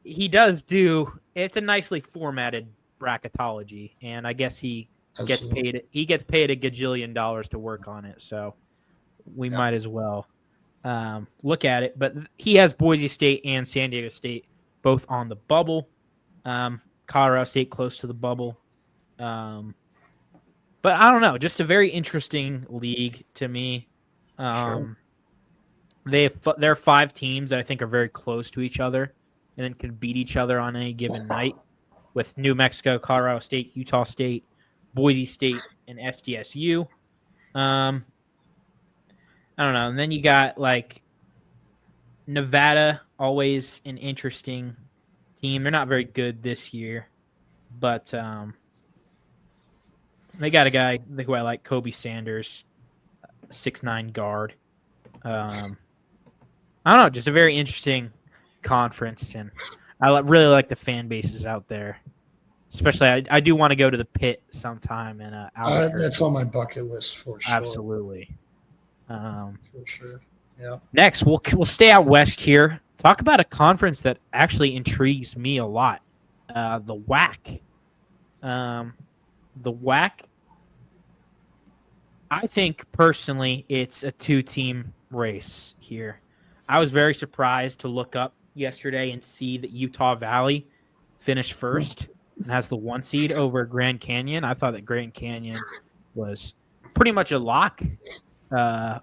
he does it's a nicely formatted bracketology, and I guess he gets Absolutely. paid a gajillion dollars to work on it, so we Yeah. might as well look at it. But he has Boise State and San Diego State both on the bubble. Colorado State close to the bubble. But I don't know, just a very interesting league to me. Sure. There are 5 teams that I think are very close to each other and then can beat each other on any given night, with New Mexico, Colorado State, Utah State, Boise State, and SDSU. I don't know. And then you got like Nevada, always an interesting team. They're not very good this year, but they got a guy who I like, Kobe Sanders, 6'9" guard. I don't know, just a very interesting conference, and I really like the fan bases out there. Especially, I do want to go to the pit sometime in Albuquerque. That's on my bucket list for sure. Absolutely. For sure. Yeah. Next, we'll stay out west here. Talk about a conference that actually intrigues me a lot. The WAC. The WAC. I think personally, it's a 2-team race here. I was very surprised to look up yesterday and see that Utah Valley finished first and has the 1 seed over Grand Canyon. I thought that Grand Canyon was pretty much a lock to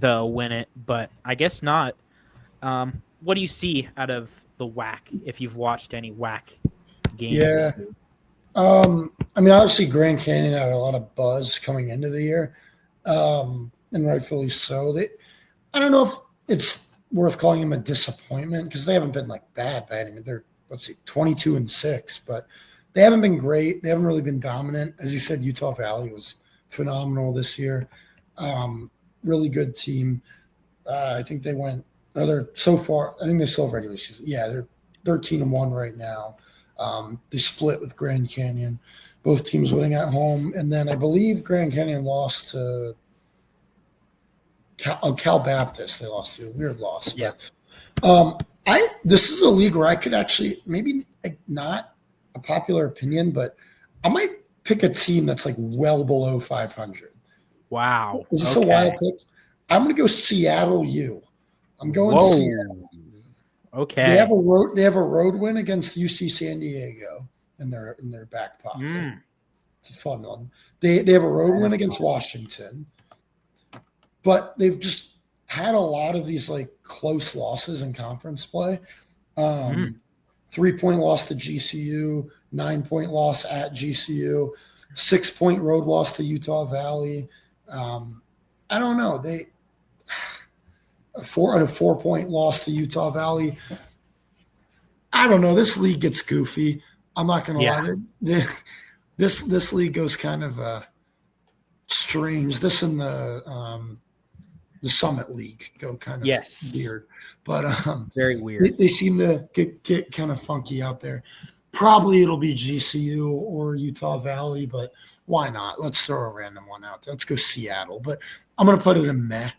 win it, but I guess not. What do you see out of the WAC if you've watched any WAC games? Yeah. I mean, obviously, Grand Canyon had a lot of buzz coming into the year, and rightfully so. I don't know if it's worth calling them a disappointment because they haven't been like bad. I mean, they're 22-6, but they haven't been great. They haven't really been dominant. As you said, Utah Valley was phenomenal this year. Really good team. I think they went. They're so far. I think they still have regular season. Yeah, they're 13-1 right now. They split with Grand Canyon, both teams winning at home, and then I believe Grand Canyon lost to Cal Baptist. They lost to a weird loss. Yeah. But, this is a league where I could actually maybe not a popular opinion, but I might pick a team that's like well below 500. Wow. Is this a wild pick? I'm going to go Seattle U. I'm going Seattle. Okay. They have a road win against UC San Diego in their back pocket. It's a fun one. They have a road win against Washington, but they've just had a lot of these like close losses in conference play. 3-point loss to GCU, 9-point loss at GCU, 6-point road loss to Utah Valley. I don't know. A 4-point loss to Utah Valley. I don't know. This league gets goofy. I'm not going to lie. This league goes kind of strange. This and the Summit League go kind of weird. But very weird. They seem to get kind of funky out there. Probably it'll be GCU or Utah Valley, but why not? Let's throw a random one out there. Let's go Seattle. But I'm going to put it in meh.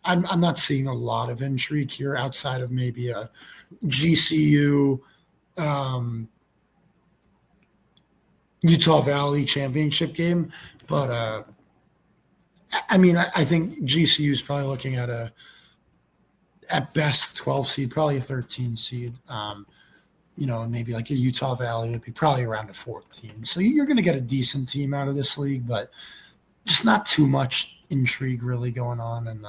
I'm not seeing a lot of intrigue here outside of maybe a GCU Utah Valley championship game. But, I mean, I think GCU is probably looking at at best 12 seed, probably a 13 seed. Maybe like a Utah Valley would be probably around a 14. So you're going to get a decent team out of this league, but just not too much intrigue really going on in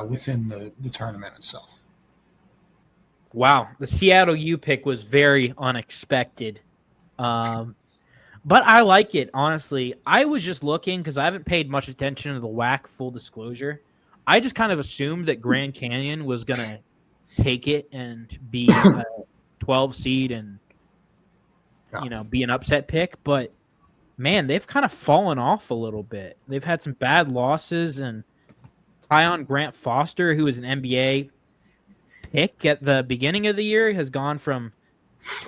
within the tournament itself. Wow, the Seattle U pick was very unexpected, but I like it, honestly. I was just looking because I haven't paid much attention to the WAC, full disclosure. I just kind of assumed that Grand Canyon was going to take it and be a 12 seed and, be an upset pick. But, man, they've kind of fallen off a little bit. They've had some bad losses, and Tyon Grant Foster, who was an NBA pick at the beginning of the year, has gone from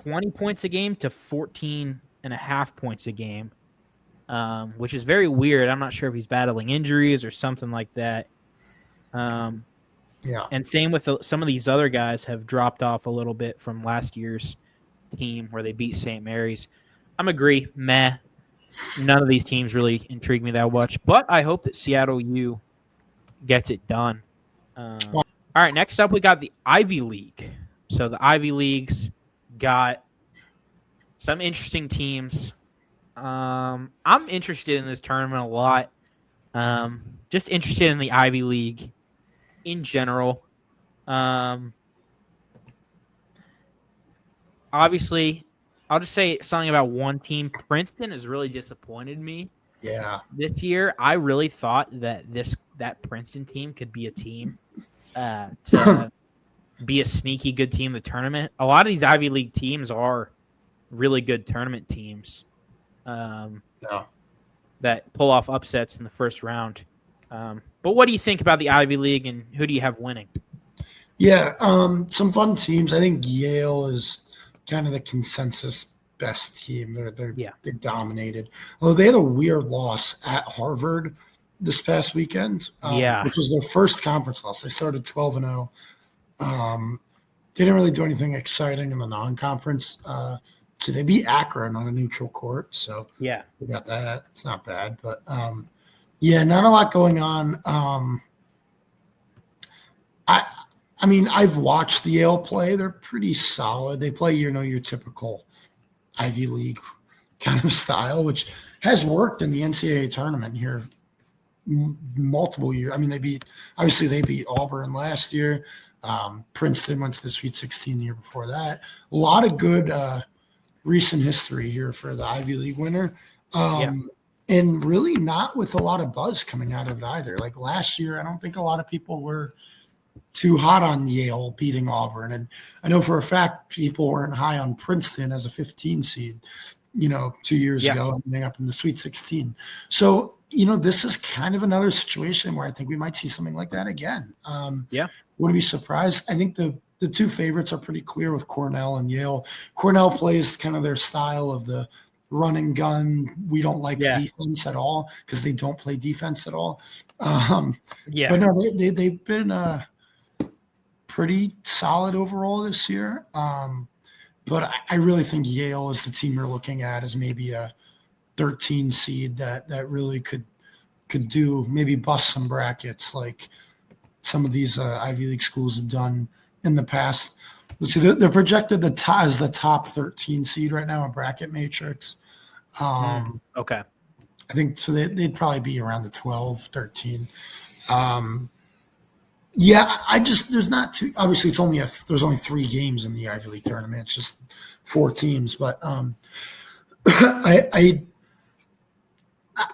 20 points a game to 14.5 points a game, which is very weird. I'm not sure if he's battling injuries or something like that. And same with some of these other guys have dropped off a little bit from last year's team where they beat St. Mary's. I'm agree, meh. None of these teams really intrigue me that much, but I hope that Seattle U gets it done. All right, next up we got the Ivy League. So the Ivy League's got some interesting teams. I'm interested in this tournament a lot. Just interested in the Ivy League in general. Obviously, I'll just say something about one team. Princeton has really disappointed me. Yeah. This year, I really thought that that Princeton team could be a team to be a sneaky good team in the tournament. A lot of these Ivy League teams are really good tournament teams that pull off upsets in the first round. But what do you think about the Ivy League, and who do you have winning? Yeah, some fun teams. I think Yale is kind of the consensus best team. They dominated. Although they had a weird loss at Harvard this past weekend, which was their first conference loss. They started 12-0. They didn't really do anything exciting in the non-conference. So they beat Akron on a neutral court. So we got that. It's not bad, but not a lot going on. I mean, I've watched the Yale play. They're pretty solid. They play, your typical Ivy League kind of style, which has worked in the NCAA tournament here multiple years. I mean, they beat Auburn last year. Princeton went to the Sweet 16 the year before that. A lot of good recent history here for the Ivy League winner. And really not with a lot of buzz coming out of it either. Like last year, I don't think a lot of people were too hot on Yale beating Auburn. And I know for a fact people weren't high on Princeton as a 15 seed, 2 years ago, ending up in the Sweet 16. So, this is kind of another situation where I think we might see something like that again. Wouldn't be surprised. I think the two favorites are pretty clear with Cornell and Yale. Cornell plays kind of their style of the run and gun. We don't like defense at all because they don't play defense at all. But no, they've been pretty solid overall this year. But I really think Yale is the team we're looking at as maybe a 13 seed that really could do maybe bust some brackets like some of these Ivy League schools have done in the past. Let's see, they're projected as the top 13 seed right now in bracket matrix. Okay. I think so. They'd probably be around the 12, 13. There's not too. Obviously, there's only 3 games in the Ivy League tournament. It's just 4 teams, but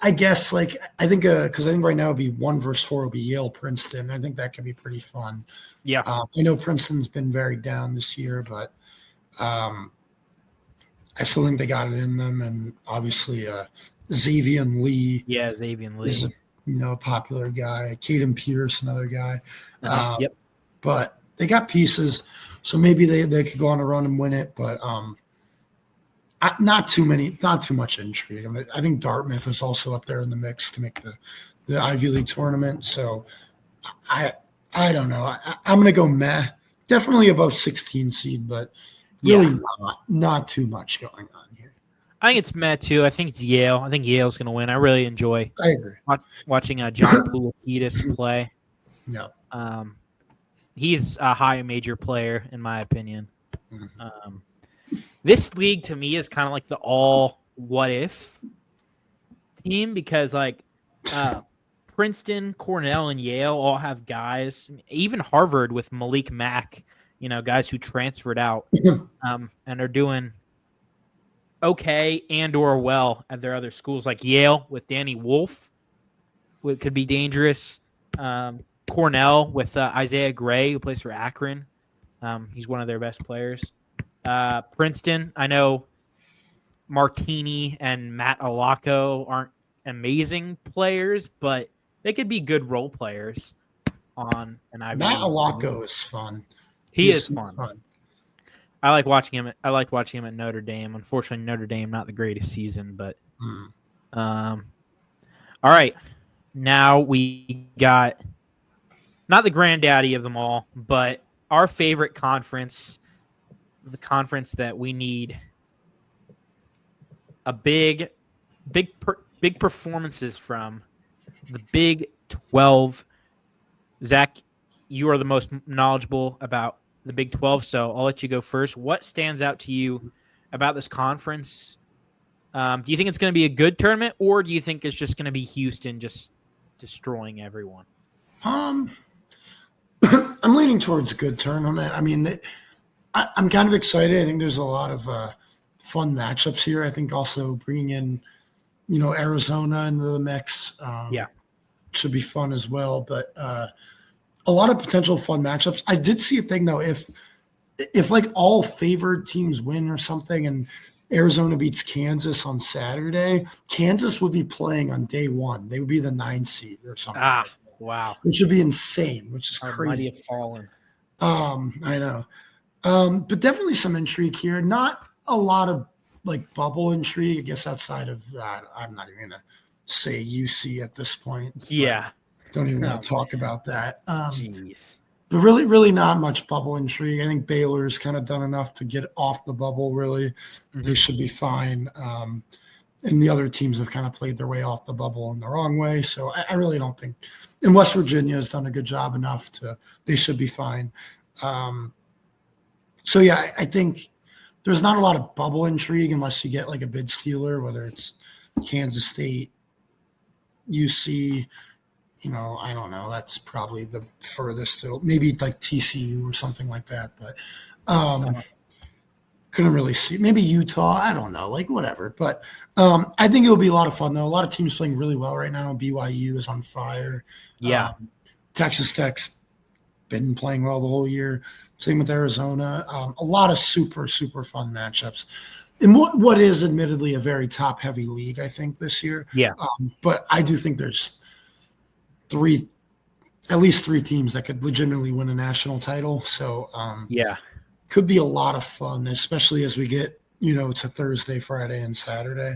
I guess I think because I think right now it'd be 1 versus 4 will be Yale Princeton. I think that could be pretty fun. Yeah, I know Princeton's been very down this year, but I still think they got it in them. And obviously, Xavier Lee. Yeah, Xavier Lee. Is a popular guy. Caden Pierce, another guy. But they got pieces, so maybe they could go on a run and win it. But not too much intrigue. I mean, I think Dartmouth is also up there in the mix to make the Ivy League tournament. So I don't know. I'm going to go meh. Definitely above 16 seed, but really not too much going on here. I think it's meh too. I think it's Yale. I think Yale's going to win. I really enjoy watching John Poulikitis play. No. He's a high major player, in my opinion. This league, to me, is kind of like the all what-if team because, Princeton, Cornell, and Yale all have guys, even Harvard with Malik Mack, guys who transferred out and are doing okay and or well at their other schools, like Yale with Danny Wolf, could be dangerous. Cornell with Isaiah Gray, who plays for Akron. He's one of their best players. Princeton, I know Martini and Matt Alaco aren't amazing players, but they could be good role players on an Ivy Matt League. Alaco is fun. He is fun. I like watching him. I like watching him at Notre Dame. Unfortunately, Notre Dame not the greatest season, but all right. Now we got not the granddaddy of them all, but our favorite conference, the conference that we need a big performances from, the Big 12. Zach, you are the most knowledgeable about the Big 12, so I'll let you go first. What stands out to you about this conference? Do you think it's going to be a good tournament, or do you think it's just going to be Houston just destroying everyone? I'm leaning towards a good tournament. I mean, I'm kind of excited. I think there's a lot of fun matchups here. I think also bringing in, Arizona into the mix should be fun as well. But a lot of potential fun matchups. I did see a thing, though, if like all favored teams win or something and Arizona beats Kansas on Saturday, Kansas would be playing on day one. They would be the 9 seed or something. Wow. Which would be insane, which is Our crazy. mighty have fallen. I know. But definitely some intrigue here. Not a lot of like bubble intrigue, I guess, outside of I'm not even going to say UC at this point. Yeah. Don't even want to talk about that. Jeez. But really, really not much bubble intrigue. I think Baylor's kind of done enough to get off the bubble, really. They should be fine. And the other teams have kind of played their way off the bubble in the wrong way. So I really don't think – and West Virginia has done a good job enough they should be fine. So, yeah, I think there's not a lot of bubble intrigue unless you get like a bid stealer, whether it's Kansas State, UC – I don't know. That's probably the furthest. Maybe like TCU or something like that. But couldn't really see. Maybe Utah. I don't know. Like whatever. But I think it'll be a lot of fun, though. A lot of teams playing really well right now. BYU is on fire. Yeah. Texas Tech's been playing well the whole year. Same with Arizona. A lot of super, super fun matchups. In what is admittedly a very top-heavy league, I think, this year. Yeah. But I do think there's at least three teams that could legitimately win a national title. So could be a lot of fun, especially as we get, to Thursday, Friday, and Saturday.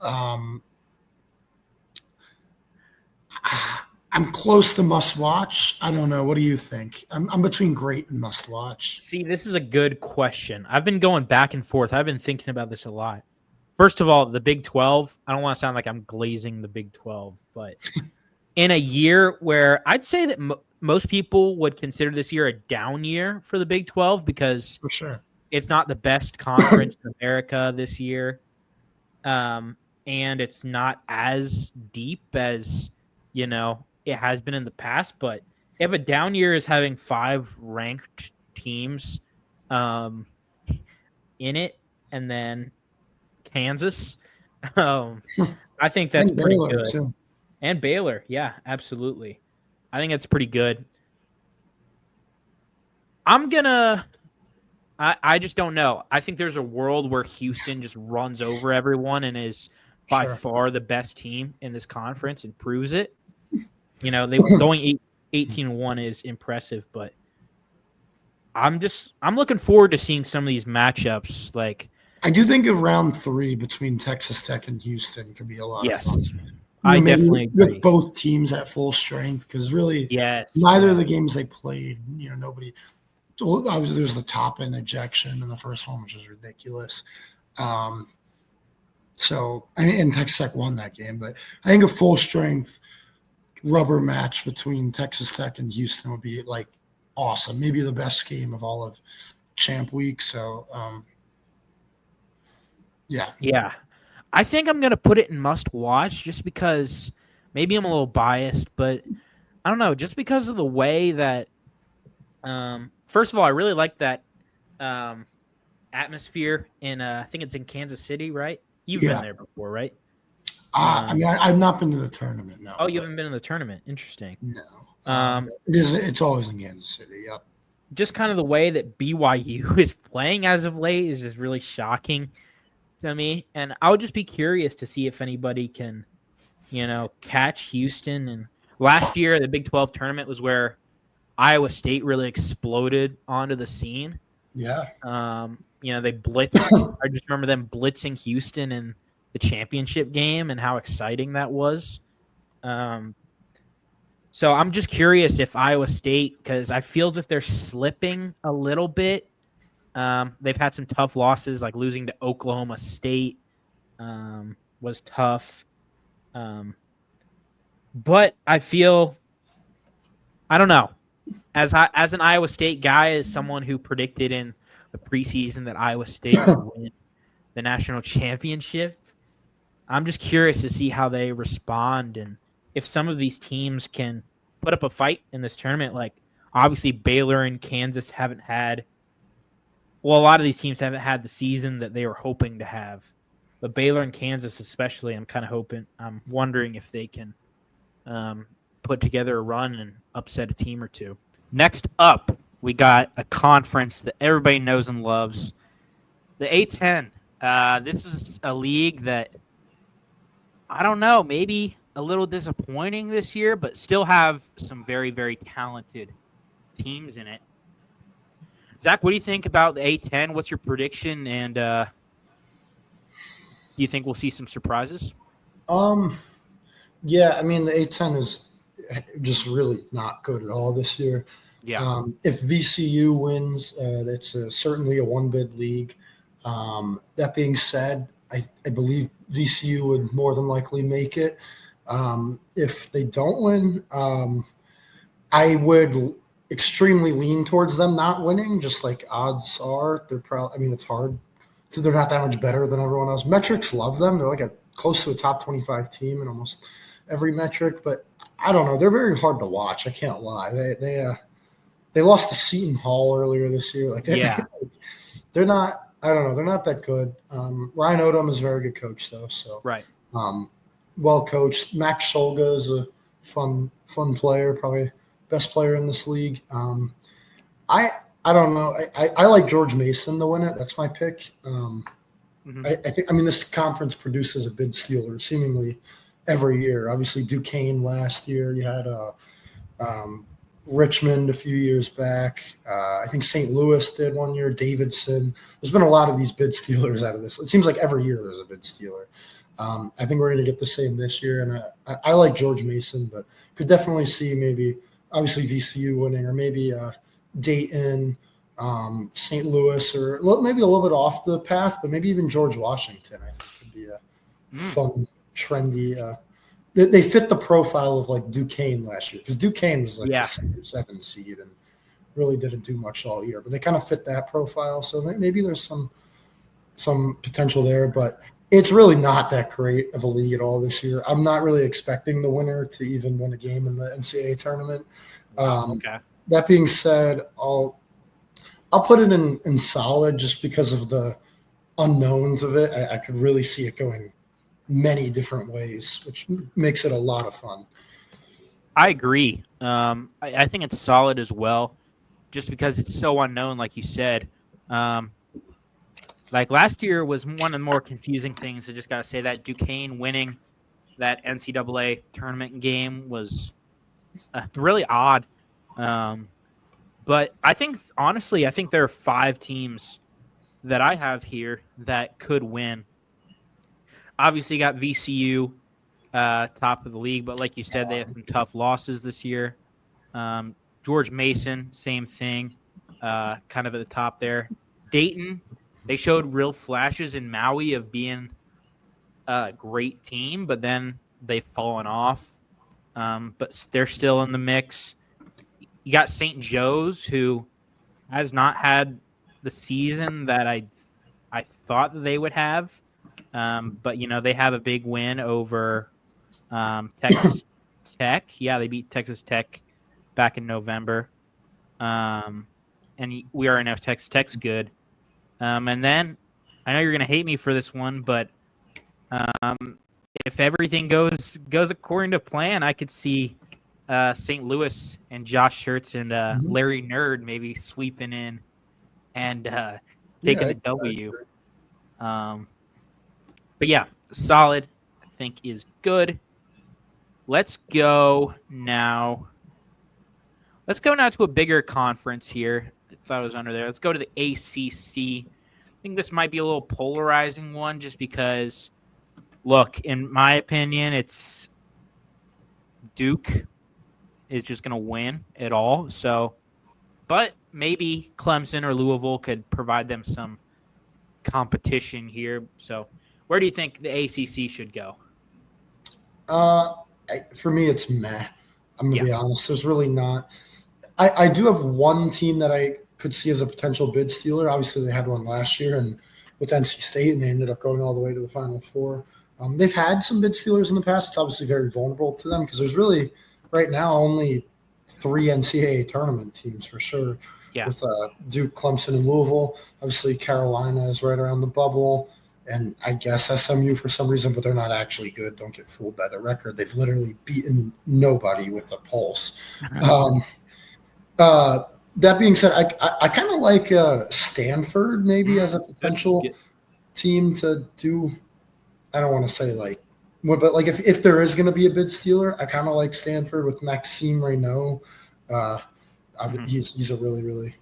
I'm close to must watch. I don't know. What do you think? I'm between great and must watch. See, this is a good question. I've been going back and forth. I've been thinking about this a lot. First of all, the Big 12, I don't want to sound like I'm glazing the Big 12, but in a year where I'd say that most people would consider this year a down year for the Big 12 because for sure it's not the best conference in America this year. And it's not as deep as, it has been in the past. But if a down year is having 5 ranked teams in it and then Kansas, I think that's pretty good. Too. And Baylor, yeah, absolutely. I think that's pretty good. I just don't know. I think there's a world where Houston just runs over everyone and is by far the best team in this conference and proves it. They going 18-1 is impressive, but I'm looking forward to seeing some of these matchups. Like I do think of round 3 between Texas Tech and Houston could be a lot of fun. I definitely agree. With both teams at full strength, because really, neither of the games they played, nobody. There's the top end ejection in the first one, which was ridiculous. So, and Texas Tech won that game, but I think a full strength rubber match between Texas Tech and Houston would be like awesome. Maybe the best game of all of Champ Week. So, yeah. I think I'm going to put it in must watch just because maybe I'm a little biased, but I don't know, just because of the way that first of all, I really like that atmosphere in I think it's in Kansas City, right? You've been there before, right? I've not been to the tournament, no. Oh, you haven't been in the tournament. Interesting. No. It's always in Kansas City. Yep. Just kind of the way that BYU is playing as of late is just really shocking to me. And I would just be curious to see if anybody can, catch Houston. And last year, the Big 12 tournament was where Iowa State really exploded onto the scene. Yeah. They blitzed. I just remember them blitzing Houston in the championship game and how exciting that was. So I'm just curious if Iowa State, because I feel as if they're slipping a little bit. They've had some tough losses, like losing to Oklahoma State was tough. But I don't know. As an Iowa State guy, as someone who predicted in the preseason that Iowa State would win the national championship, I'm just curious to see how they respond and if some of these teams can put up a fight in this tournament. Like, obviously, Baylor and Kansas haven't had – well, a lot of these teams haven't had the season that they were hoping to have. But Baylor and Kansas especially, I'm wondering if they can put together a run and upset a team or two. Next up, we got a conference that everybody knows and loves, the A-10. This is a league that, I don't know, maybe a little disappointing this year, but still have some very, very talented teams in it. Zach, what do you think about the A-10? What's your prediction? And do you think we'll see some surprises? Yeah, I mean, the A-10 is just really not good at all this year. Yeah. If VCU wins, that's certainly a one-bid league. That being said, I believe VCU would more than likely make it. If they don't win, I would extremely lean towards them not winning, just like odds are. They're probably, I mean, it's hard. They're not that much better than everyone else. Metrics love them. They're like close to a top 25 team in almost every metric, but I don't know. They're very hard to watch. I can't lie. They lost to Seton Hall earlier this year. They're not. I don't know. They're not that good. Ryan Odom is a very good coach, though. So right. Well coached. Max Solga is a fun player, probably best player in this league. I don't know. I like George Mason to win it. That's my pick. I think. I mean, this conference produces a bid stealer seemingly every year. Obviously, Duquesne last year. You had Richmond a few years back. I think St. Louis did one year. Davidson. There's been a lot of these bid stealers out of this. It seems like every year there's a bid stealer. I think we're going to get the same this year. And I like George Mason, but could definitely see maybe obviously VCU winning or maybe Dayton, St. Louis, or maybe a little bit off the path, but maybe even George Washington, I think could be a fun, trendy. They fit the profile of like Duquesne last year because Duquesne was like the 7 seed and really didn't do much all year, but they kind of fit that profile. So maybe there's some potential there, but it's really not that great of a league at all this year. I'm not really expecting the winner to even win a game in the NCAA tournament. Okay. That being said, I'll put it in solid just because of the unknowns of it. I could really see it going many different ways, which makes it a lot of fun. I agree. I think it's solid as well, just because it's so unknown, like you said. Like last year was one of the more confusing things. I just got to say that Duquesne winning that NCAA tournament game was really odd. But I think, honestly, there are 5 teams that I have here that could win. Obviously, you got VCU top of the league, but like you said, they have some tough losses this year. George Mason, same thing, kind of at the top there. Dayton, they showed real flashes in Maui of being a great team, but then they've fallen off. But they're still in the mix. You got St. Joe's, who has not had the season that I thought that they would have. But, they have a big win over Texas Tech. Yeah, they beat Texas Tech back in November. And we already know Texas Tech's good. And then I know you're going to hate me for this one, but if everything goes according to plan, I could see St. Louis and Josh Schertz and Larry Nerd maybe sweeping in and taking the W. But yeah, solid, I think, is good. Let's go now. Let's go now to a bigger conference here. I thought it was under there. Let's go to the ACC. I think this might be a little polarizing one just because, look, in my opinion, it's Duke is just going to win it all. So, but maybe Clemson or Louisville could provide them some competition here. So, where do you think the ACC should go? For me, it's meh. I'm going to be honest. There's really not. I do have one team that I could see as a potential bid stealer. Obviously, they had one last year and with NC State, and they ended up going all the way to the Final Four. They've had some bid stealers in the past. It's obviously very vulnerable to them because there's really right now only 3 NCAA tournament teams for sure. Yeah. With Duke, Clemson, and Louisville. Obviously, Carolina is right around the bubble. And I guess SMU for some reason, but they're not actually good. Don't get fooled by the record. They've literally beaten nobody with a pulse. That being said, I kind of like Stanford maybe as a potential team to do. I don't want to say but if there is going to be a bid stealer, I kind of like Stanford with Maxime Reynaud. He's a really, really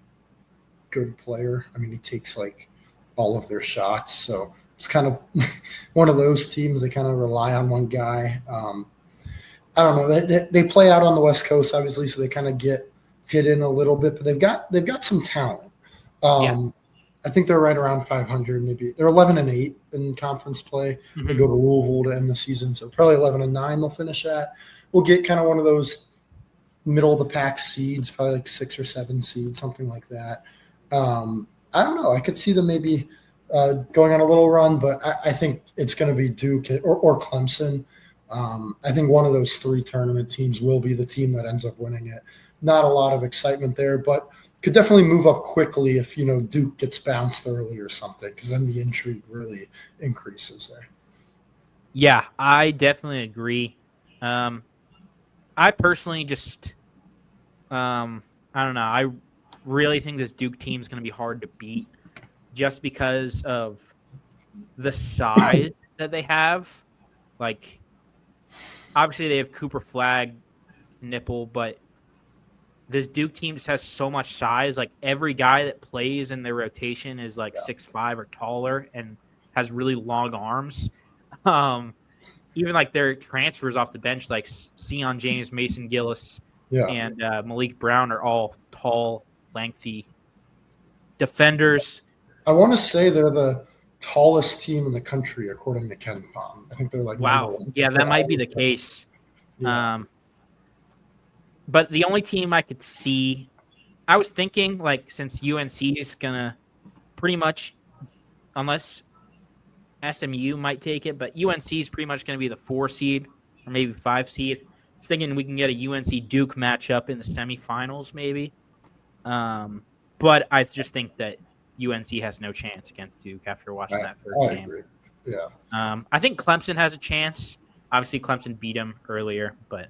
good player. I mean, he takes all of their shots. So it's kind of one of those teams. They kind of rely on one guy. I don't know. They play out on the West Coast, obviously, so they kind of get hit in a little bit, but they've got some talent. I think they're right around 500. Maybe they're 11-8 in conference play. They go to Louisville to end the season, so probably 11-9 they'll finish at. We'll get kind of one of those middle of the pack seeds, probably 6 or 7 seeds, something like that. I don't know. I could see them maybe going on a little run, but I think it's going to be Duke or Clemson. I think one of those 3 tournament teams will be the team that ends up winning it. Not a lot of excitement there, but could definitely move up quickly if, Duke gets bounced early or something, because then the intrigue really increases there. Yeah, I definitely agree. I personally just, I don't know. I really think this Duke team is going to be hard to beat just because of the size that they have. Obviously they have Cooper Flag, Nipple, but this Duke team just has so much size. Every guy that plays in their rotation is 6'5" or taller and has really long arms. Even their transfers off the bench, Sion James, Mason Gillis, and Malik Brown are all tall, lengthy defenders. I want to say they're the tallest team in the country according to Ken Pom. I think they're wow. Yeah, that might be the case. Yeah. But the only team I could see, I was thinking since UNC is gonna pretty much, unless SMU might take it, but UNC is pretty much going to be the 4 seed or maybe 5 seed. I was thinking we can get a UNC Duke matchup in the semifinals maybe. But I just think that UNC has no chance against Duke after watching that first game. Agree. Yeah. I think Clemson has a chance. Obviously, Clemson beat them earlier, but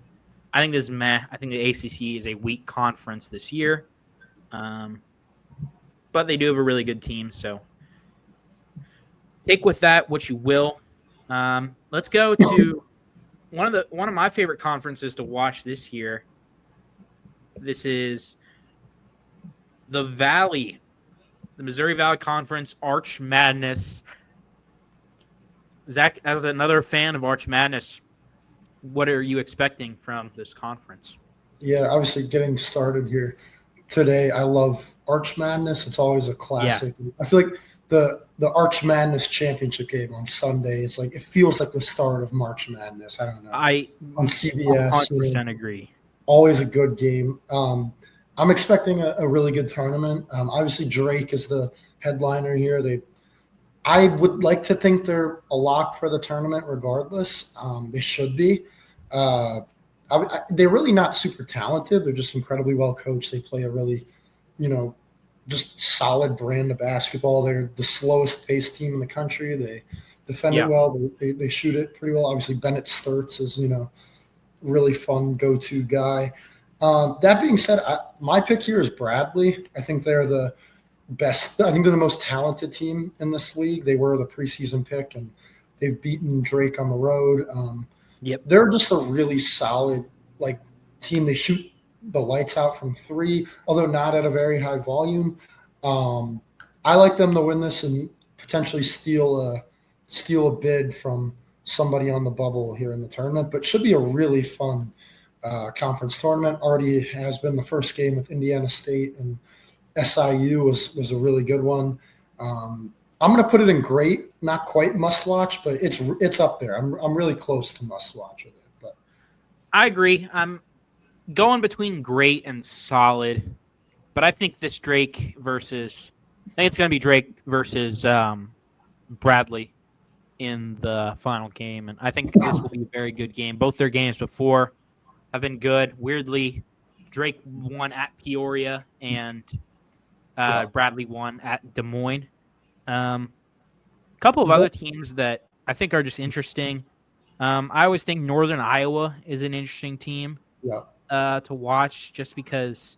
I think this is meh. I think the ACC is a weak conference this year. But they do have a really good team, so take with that what you will. Let's go to one of my favorite conferences to watch this year. This is the Valley, the Missouri Valley Conference, Arch Madness. Zach, as another fan of Arch Madness, what are you expecting from this conference? Yeah, obviously getting started here today. I love Arch Madness. It's always a classic. Yeah. I feel like the Arch Madness championship game on Sunday is it feels like the start of March Madness. I don't know. On CBS. 100% agree. Always a good game. I'm expecting a really good tournament. Obviously, Drake is the headliner here. I would like to think they're a lock for the tournament regardless. They should be. They're really not super talented. They're just incredibly well coached. They play a really, just solid brand of basketball. They're the slowest paced team in the country. They defend it well. They shoot it pretty well. Obviously, Bennett Sturts is, really fun go-to guy. That being said, my pick here is Bradley. I think they're the best. I think they're the most talented team in this league. They were the preseason pick, and they've beaten Drake on the road. Yep. They're just a really solid team. They shoot the lights out from three, although not at a very high volume. I like them to win this and potentially steal a bid from somebody on the bubble here in the tournament. But should be a really fun conference tournament. Already has been the first game with Indiana State, and SIU was a really good one. I'm going to put it in great, not quite must watch, but it's up there. I'm really close to must watch with it. But I agree. I'm going between great and solid, but I think this I think it's going to be Drake versus Bradley in the final game, and I think this will be a very good game. Both their games before have been good. Weirdly, Drake won at Peoria, and Bradley won at Des Moines. A couple of other teams that I think are just interesting. I always think Northern Iowa is an interesting team to watch just because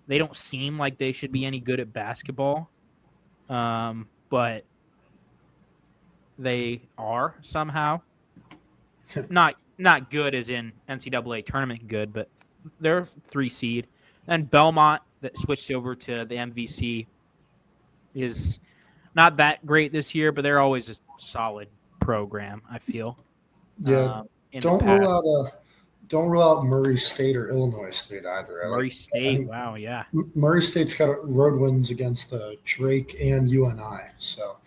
they don't seem like they should be any good at basketball, but they are somehow. Not good as in NCAA tournament good, but they're 3 seed. And Belmont that switched over to the MVC is not that great this year, but they're always a solid program, I feel. Yeah. Don't rule out Murray State or Illinois State either. Murray State, wow, yeah. Murray State's got road wins against Drake and UNI. So,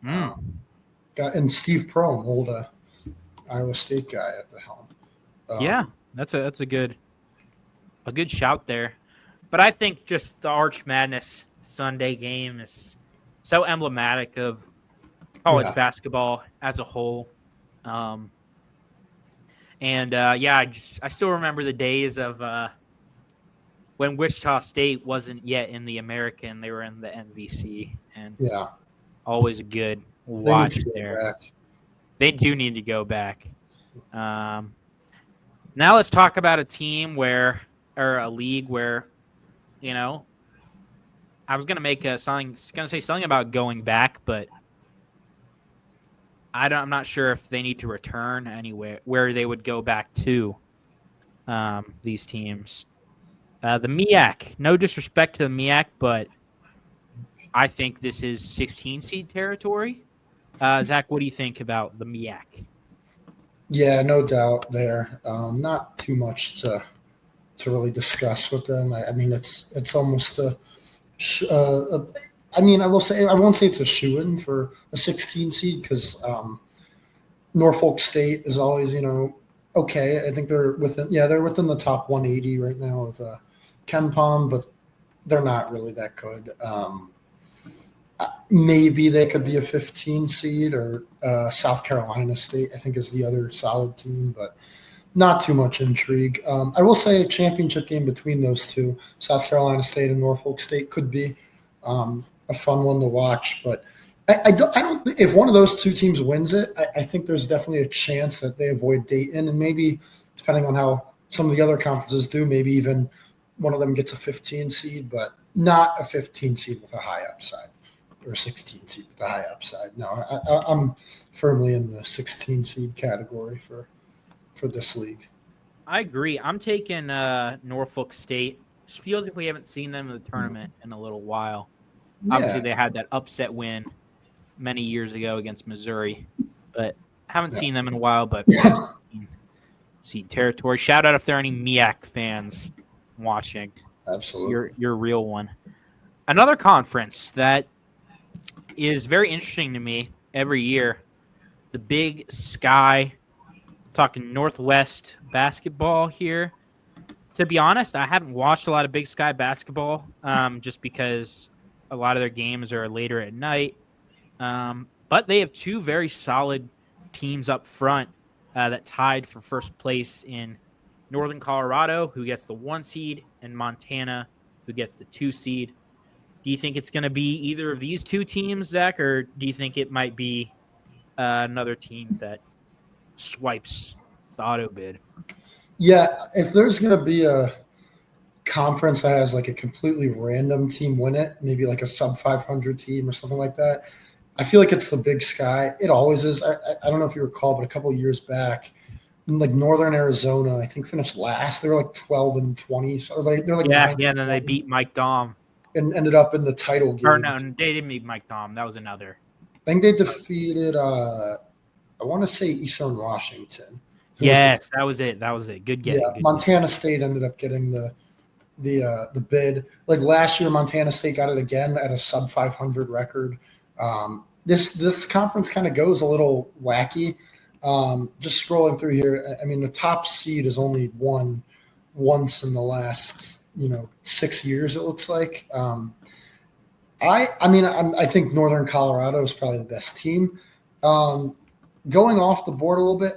and Steve Prohm, old Iowa State guy at the helm. Yeah, that's a good shout there. But I think just the Arch Madness Sunday game is so emblematic of college basketball as a whole. I still remember the days of when Wichita State wasn't yet in the American; they were in the MVC, and always a good watch there. They do need to go back. Now let's talk about a team or a league where, I was gonna say something about going back, but I'm not sure if they need to return anywhere where they would go back to. These teams, the MEAC. No disrespect to the MEAC, but I think this is 16 seed territory. Zach, what do you think about the MEAC? Yeah, no doubt there. Not too much to really discuss with them. I mean, it's almost I will say I won't say it's a shoo-in for a 16 seed because Norfolk State is always okay. I think they're within the top 180 right now with KenPom, but they're not really that good. Maybe they could be a 15 seed or South Carolina State, I think, is the other solid team, but not too much intrigue. I will say a championship game between those two, South Carolina State and Norfolk State, could be a fun one to watch. But I don't. If one of those two teams wins it, I think there's definitely a chance that they avoid Dayton, and maybe depending on how some of the other conferences do, maybe even one of them gets a 15 seed, but not a 15 seed with a high upside. Or 16 seed with a high upside. No, I'm firmly in the 16 seed category for this league. I agree. I'm taking Norfolk State. Just feels like we haven't seen them in the tournament in a little while. Yeah. Obviously, they had that upset win many years ago against Missouri, but haven't seen them in a while. But 16 seed territory. Shout out if there are any MEAC fans watching. Absolutely, you're a real one. Another conference that is very interesting to me every year, the Big Sky. Talking Northwest basketball here. To be honest, I haven't watched a lot of Big Sky basketball just because a lot of their games are later at night. But they have 2 very solid teams up front that tied for first place in Northern Colorado, who gets the 1 seed, and Montana, who gets the 2 seed. Do you think it's going to be either of these 2 teams, Zach, or do you think it might be another team that swipes the auto bid? Yeah, if there's going to be a conference that has like a completely random team win it, maybe like a sub 500 team or something like that, I feel like it's the Big Sky. It always is. I don't know if you recall, but a couple of years back, like Northern Arizona, I think finished last. They were like 12-20, so they're like Yeah, 9 yeah. And then they beat Mike Dom. and ended up in the title game. Or no, they didn't beat Mike Dom. That was another. I think they defeated. I want to say Eastern Washington. Yes, that was it. That was it. Good get. Yeah, Good Montana State ended up getting the bid. Like last year, Montana State got it again at a sub 500 record. This conference kind of goes a little wacky. Just scrolling through here, I mean, the top seed has only won once in the last 6 years. It looks like. I think Northern Colorado is probably the best team. Going off the board a little bit,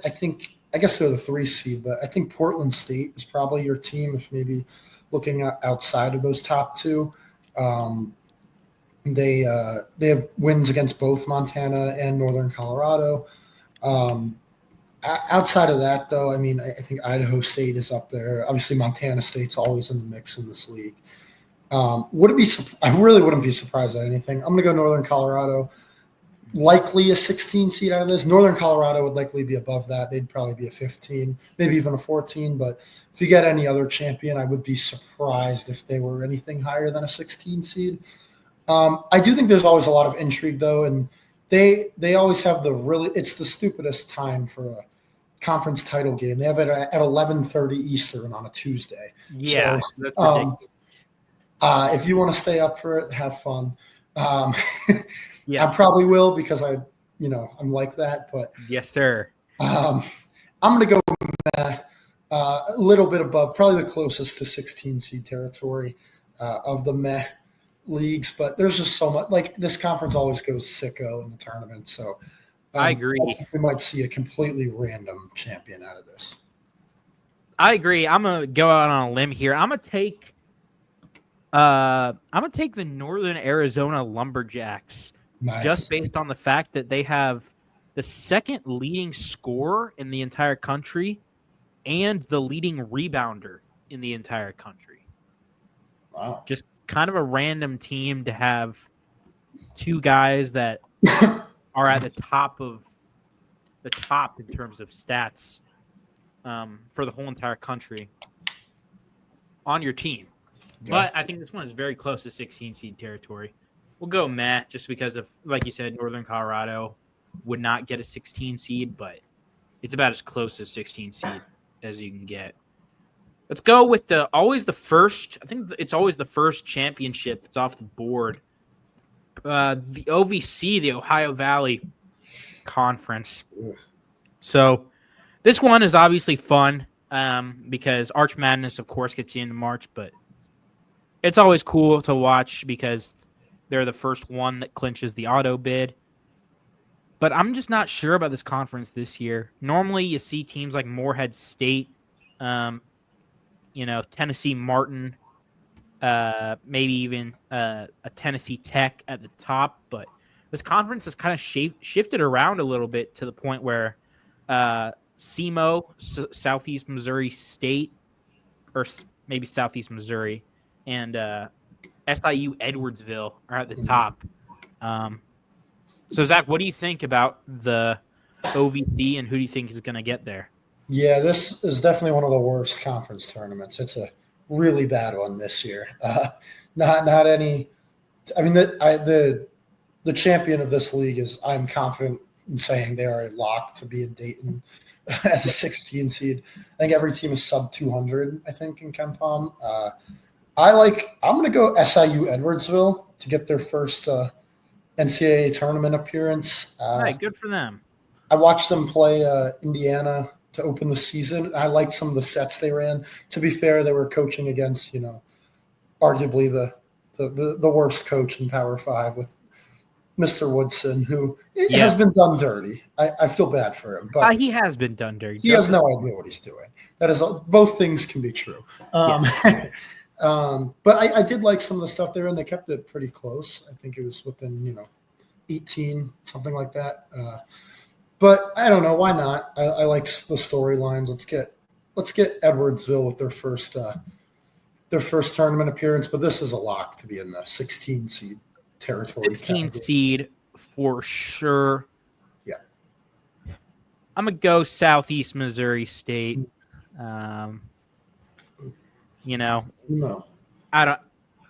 I guess they're the 3 seed, but I think Portland State is probably your team if maybe looking outside of those top 2. They have wins against both Montana and Northern Colorado. Outside of that, though, I mean, I think Idaho State is up there. Obviously, Montana State's always in the mix in this league. I really wouldn't be surprised at anything. I'm going to go Northern Colorado. Likely a 16 seed out of this. Northern Colorado would likely be above that. They'd probably be a 15, maybe even a 14. But if you get any other champion, I would be surprised if they were anything higher than a 16 seed. I do think there's always a lot of intrigue, though, and they always have it's the stupidest time for a conference title game. They have it at 11:30 Eastern on a Tuesday. Yeah, so, that's ridiculous. If you want to stay up for it, have fun. Yeah. I probably will because I'm like that. But yes, sir. I'm going to go a little bit above, probably the closest to 16 seed territory of the meh leagues. But there's just so much. Like this conference always goes sicko in the tournament. So I agree. We might see a completely random champion out of this. I agree. I'm gonna go out on a limb here. I'm gonna take the Northern Arizona Lumberjacks. Nice. Just based on the fact that they have the second leading scorer in the entire country and the leading rebounder in the entire country. Wow. Just kind of a random team to have 2 guys that are at the top in terms of stats for the whole entire country on your team. Yeah. But I think this one is very close to 16 seed territory. We'll go Matt just because of, like you said, Northern Colorado would not get a 16 seed, but it's about as close as 16 seed as you can get. Let's go with always the first. I think it's always the first championship that's off the board. The OVC, the Ohio Valley Conference. So this one is obviously fun because Arch Madness, of course, gets you into March, but it's always cool to watch because they're the first one that clinches the auto bid. But I'm just not sure about this conference this year. Normally, you see teams like Morehead State, Tennessee Martin, maybe even a Tennessee Tech at the top. But this conference has kind of shifted around a little bit to the point where SEMO, Southeast Missouri State, or maybe Southeast Missouri, and SIU Edwardsville are at the top. So, Zach, what do you think about the OVC, and who do you think is going to get there? Yeah, this is definitely one of the worst conference tournaments. It's a really bad one this year. Not any. I mean, the champion of this league is. I'm confident in saying they are a lock to be in Dayton as a 16 seed. I think every team is sub 200. I think in KenPom. I'm going to go SIU Edwardsville to get their first NCAA tournament appearance. Right, good for them. I watched them play Indiana to open the season. I liked some of the sets they ran. To be fair, they were coaching against, arguably the worst coach in Power 5 with Mr. Woodson, who has been done dirty. I feel bad for him. But he has been done dirty. He has no idea what he's doing. That is both things can be true. But I did like some of the stuff there, and they kept it pretty close. I think it was within, 18, something like that. But I don't know. Why not? I like the storylines. let's get Edwardsville with their first tournament appearance. But this is a lock to be in the 16 seed territory. 16 seed for sure. Yeah. I'm going to go Southeast Missouri State. No. I don't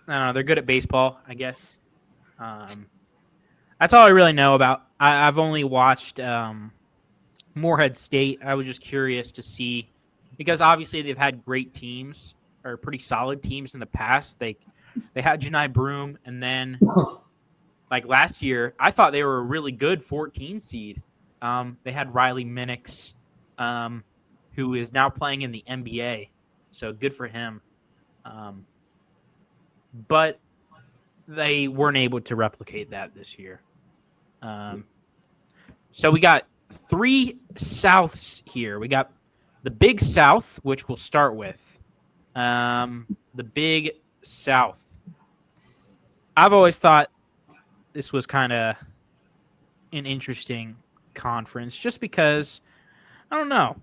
know. They're good at baseball, I guess. That's all I really know about. I've only watched Morehead State. I was just curious to see, because obviously they've had great teams or pretty solid teams in the past. They had Janai Broom, and then like last year, I thought they were a really good 14 seed. They had Riley Minix, who is now playing in the NBA, so good for him. But they weren't able to replicate that this year. So we got 3 Souths here. We got the Big South, which we'll start with. The Big South. I've always thought this was kind of an interesting conference just because, I don't know.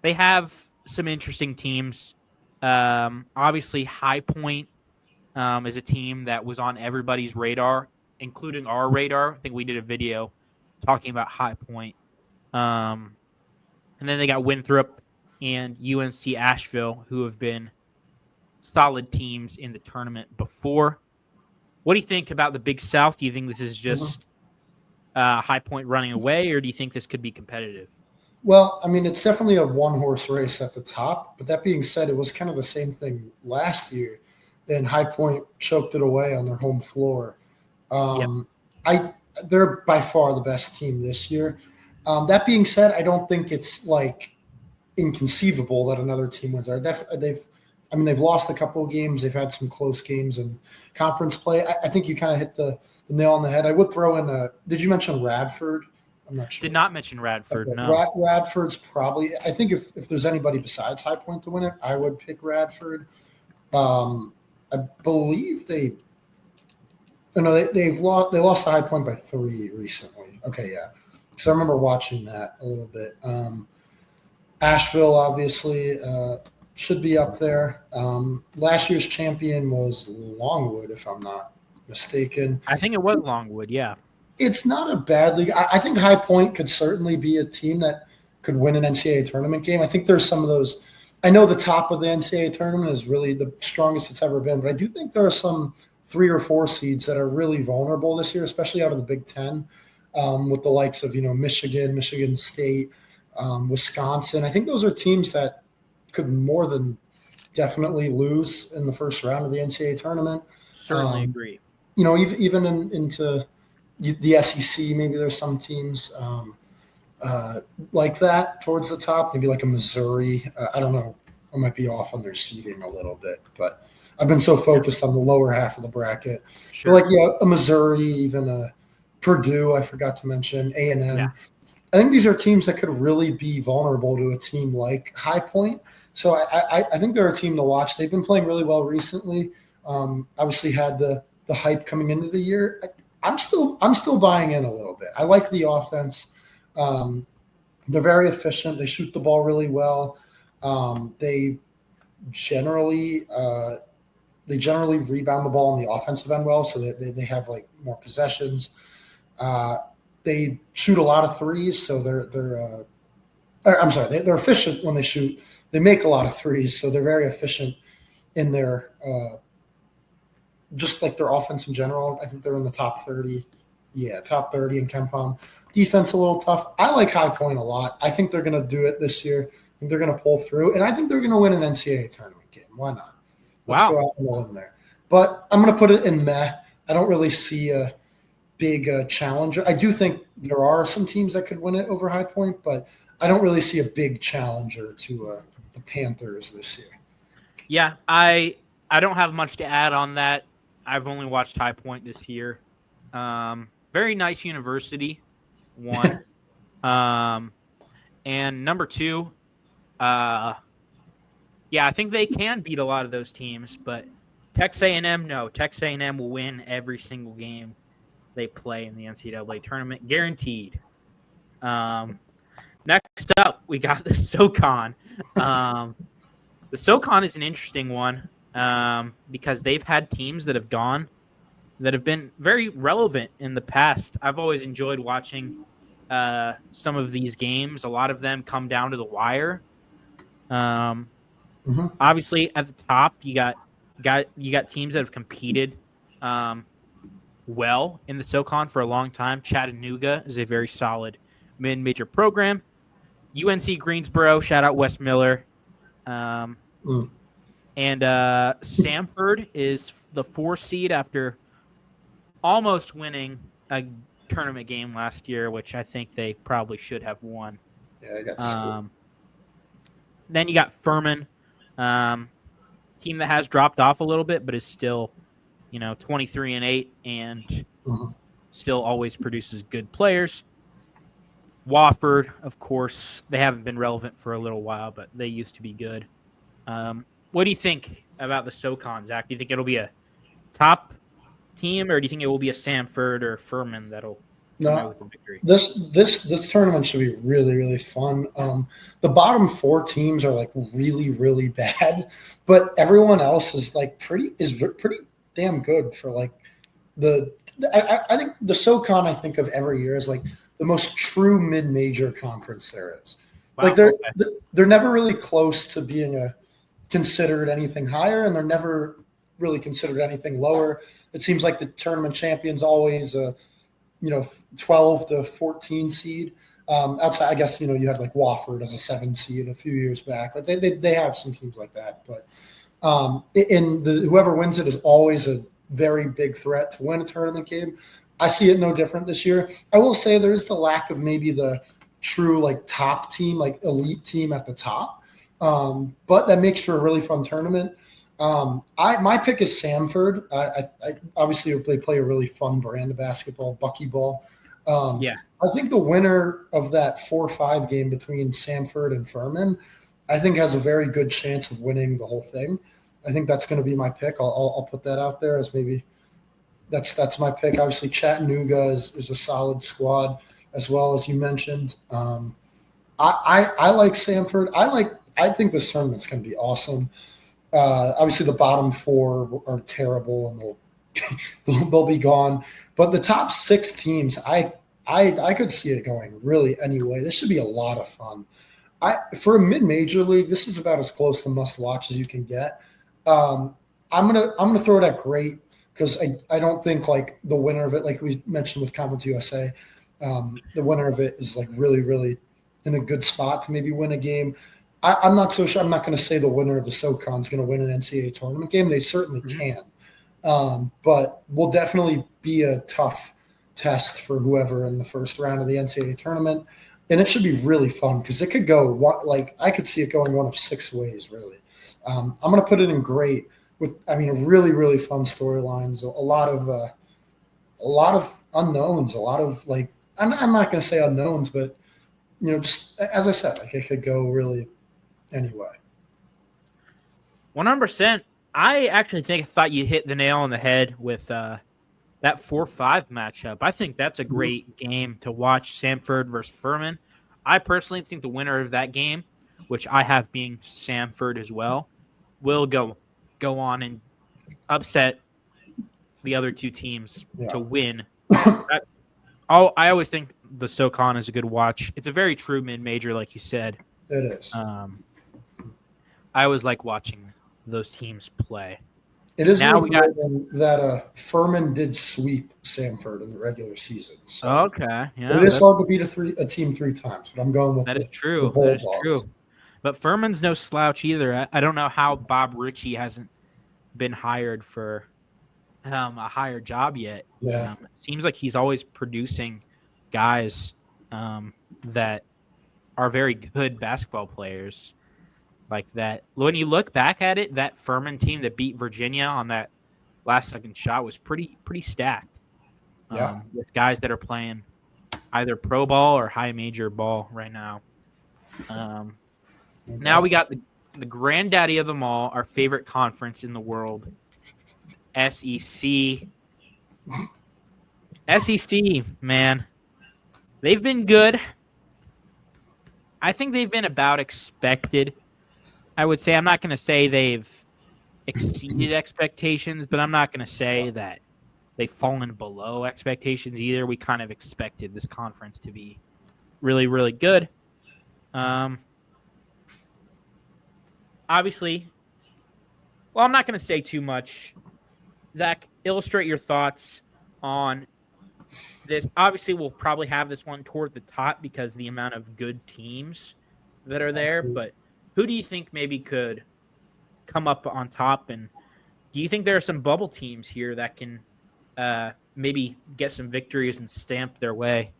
They have some interesting teams. Obviously, High Point is a team that was on everybody's radar, including our radar. I think we did a video talking about High Point. And then they got Winthrop and UNC Asheville, who have been solid teams in the tournament before. What do you think about the Big South? Do you think this is just High Point running away, or do you think this could be competitive? Well, I mean, it's definitely a one-horse race at the top. But that being said, it was kind of the same thing last year. Then High Point choked it away on their home floor. They're by far the best team this year. That being said, I don't think it's like inconceivable that another team wins. They've lost a couple of games. They've had some close games in conference play. I think you kind of hit the nail on the head. I would throw in did you mention Radford? I'm not sure. Did not mention Radford, okay. No. Radford's probably – I think if there's anybody besides High Point to win it, I would pick Radford. I believe they lost to High Point by 3 recently. Okay, yeah. So I remember watching that a little bit. Asheville, obviously, should be up there. Last year's champion was Longwood, if I'm not mistaken. I think it was Longwood, yeah. It's not a bad league. I think High Point could certainly be a team that could win an NCAA tournament game. I think there's some of those. I know the top of the NCAA tournament is really the strongest it's ever been, but I do think there are some 3 or 4 seeds that are really vulnerable this year, especially out of the Big Ten, with the likes of Michigan, Michigan State, Wisconsin. I think those are teams that could more than definitely lose in the first round of the NCAA tournament. Certainly agree. Even into the SEC, maybe there's some teams like that towards the top, maybe like a Missouri. I don't know. I might be off on their seeding a little bit, but I've been so focused on the lower half of the bracket. Sure. But a Missouri, even a Purdue, I forgot to mention, A&M. Yeah. I think these are teams that could really be vulnerable to a team like High Point. So I think they're a team to watch. They've been playing really well recently. Obviously had the hype coming into the year. I'm still buying in a little bit. I like the offense. They're very efficient. They shoot the ball really well. They generally rebound the ball on the offensive end well, so they have like more possessions. They shoot a lot of threes, so they're efficient when they shoot. They make a lot of threes, so they're very efficient in their just like their offense in general. I think they're in the top 30. Yeah, top 30 in KenPom. Defense a little tough. I like High Point a lot. I think they're going to do it this year. I think they're going to pull through, and I think they're going to win an NCAA tournament game. Why not? Let's go out and roll in there. But I'm going to put it in meh. I don't really see a big challenger. I do think there are some teams that could win it over High Point, but I don't really see a big challenger to the Panthers this year. Yeah, I don't have much to add on that. I've only watched High Point this year. Very nice university, one. And number 2, I think they can beat a lot of those teams, but Texas A&M, no. Texas A&M will win every single game they play in the NCAA tournament, guaranteed. Next up, we got the SoCon. The SoCon is an interesting one because they've had teams that have gone that have been very relevant in the past. I've always enjoyed watching some of these games. A lot of them come down to the wire. Obviously, at the top, you got teams that have competed well in the SoCon for a long time. Chattanooga is a very solid mid-major program. UNC Greensboro, shout out Wes Miller. And Samford is the 4 seed after almost winning a tournament game last year, which I think they probably should have won. Yeah, I got then you got Furman, team that has dropped off a little bit, but is still, 23-8 and still always produces good players. Wofford, of course, they haven't been relevant for a little while, but they used to be good. What do you think about the SoCon, Zach? Do you think it'll be a top team, or do you think it will be a Samford or Furman that'll come out with a victory? This tournament should be really, really fun. The bottom 4 teams are like really, really bad, but everyone else is like pretty damn good for like I think the SoCon I think of every year is like the most true mid-major conference there is. Wow, like they're never really close to being considered anything higher, and they're never really considered anything lower. It seems like the tournament champion's always 12 to 14 seed. Outside, I guess, you had like Wofford as a 7 seed a few years back. Like they have some teams like that, but whoever wins it is always a very big threat to win a tournament game. I see it no different this year. I will say there is the lack of maybe the true like top team, like elite team at the top, but that makes for a really fun tournament. My pick is Samford. I obviously they play a really fun brand of basketball, buckyball. I think the winner of that 4-5 game between Samford and Furman, I think has a very good chance of winning the whole thing. I think that's going to be my pick. I'll put that out there as maybe that's my pick. Obviously, Chattanooga is a solid squad, as well as you mentioned. I like Samford. I think this tournament's going to be awesome. Obviously, the bottom 4 are terrible and they'll be gone. But the top 6 teams, I could see it going really anyway. This should be a lot of fun. For a mid-major league, this is about as close to must-watch as you can get. I'm gonna throw it at great because I don't think like the winner of it, like we mentioned with Conference USA, the winner of it is like really, really in a good spot to maybe win a game. I'm not so sure. I'm not going to say the winner of the SoCon is going to win an NCAA tournament game. They certainly can, but will definitely be a tough test for whoever in the first round of the NCAA tournament. And it should be really fun because it could go I could see it going one of 6 ways, really. I'm going to put it in great with, really, really fun storylines, a lot of unknowns, a lot of like, I'm not going to say unknowns, but, just as I said, like it could go really anyway. 100%. I actually thought you hit the nail on the head with that 4-5 matchup. I think that's a great game to watch, Samford versus Furman. I personally think the winner of that game, which I have being Samford as well, will go on and upset the other 2 teams to win. I always think the SoCon is a good watch. It's a very true mid-major, like you said. It is. I always like watching those teams play. It is now that Furman did sweep Samford in the regular season. So okay, yeah, it is hard to beat a team 3 times, but I'm going with that is true. But Furman's no slouch either. I don't know how Bob Ritchie hasn't been hired for a higher job yet. Yeah, it seems like he's always producing guys that are very good basketball players. Like that, when you look back at it, that Furman team that beat Virginia on that last-second shot was pretty stacked. With guys that are playing either pro ball or high major ball right now. Now we got the granddaddy of them all, our favorite conference in the world, SEC. SEC, man, they've been good. I think they've been about expected. I would say I'm not going to say they've exceeded expectations, but I'm not going to say that they've fallen below expectations either. We kind of expected this conference to be really, really good. Obviously, well, I'm not going to say too much. Zach, illustrate your thoughts on this. Obviously, we'll probably have this one toward the top because the amount of good teams that are there. But who do you think maybe could come up on top? And do you think there are some bubble teams here that can maybe get some victories and stamp their way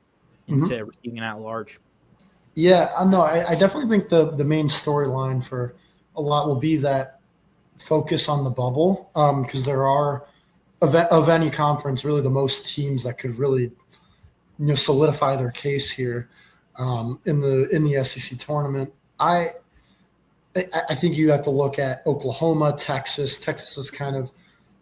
into receiving an at-large? Yeah, no, I definitely think the main storyline for a lot will be that focus on the bubble, because there are of any conference really the most teams that could really solidify their case here in the SEC tournament. I think you have to look at Oklahoma, Texas. Texas is kind of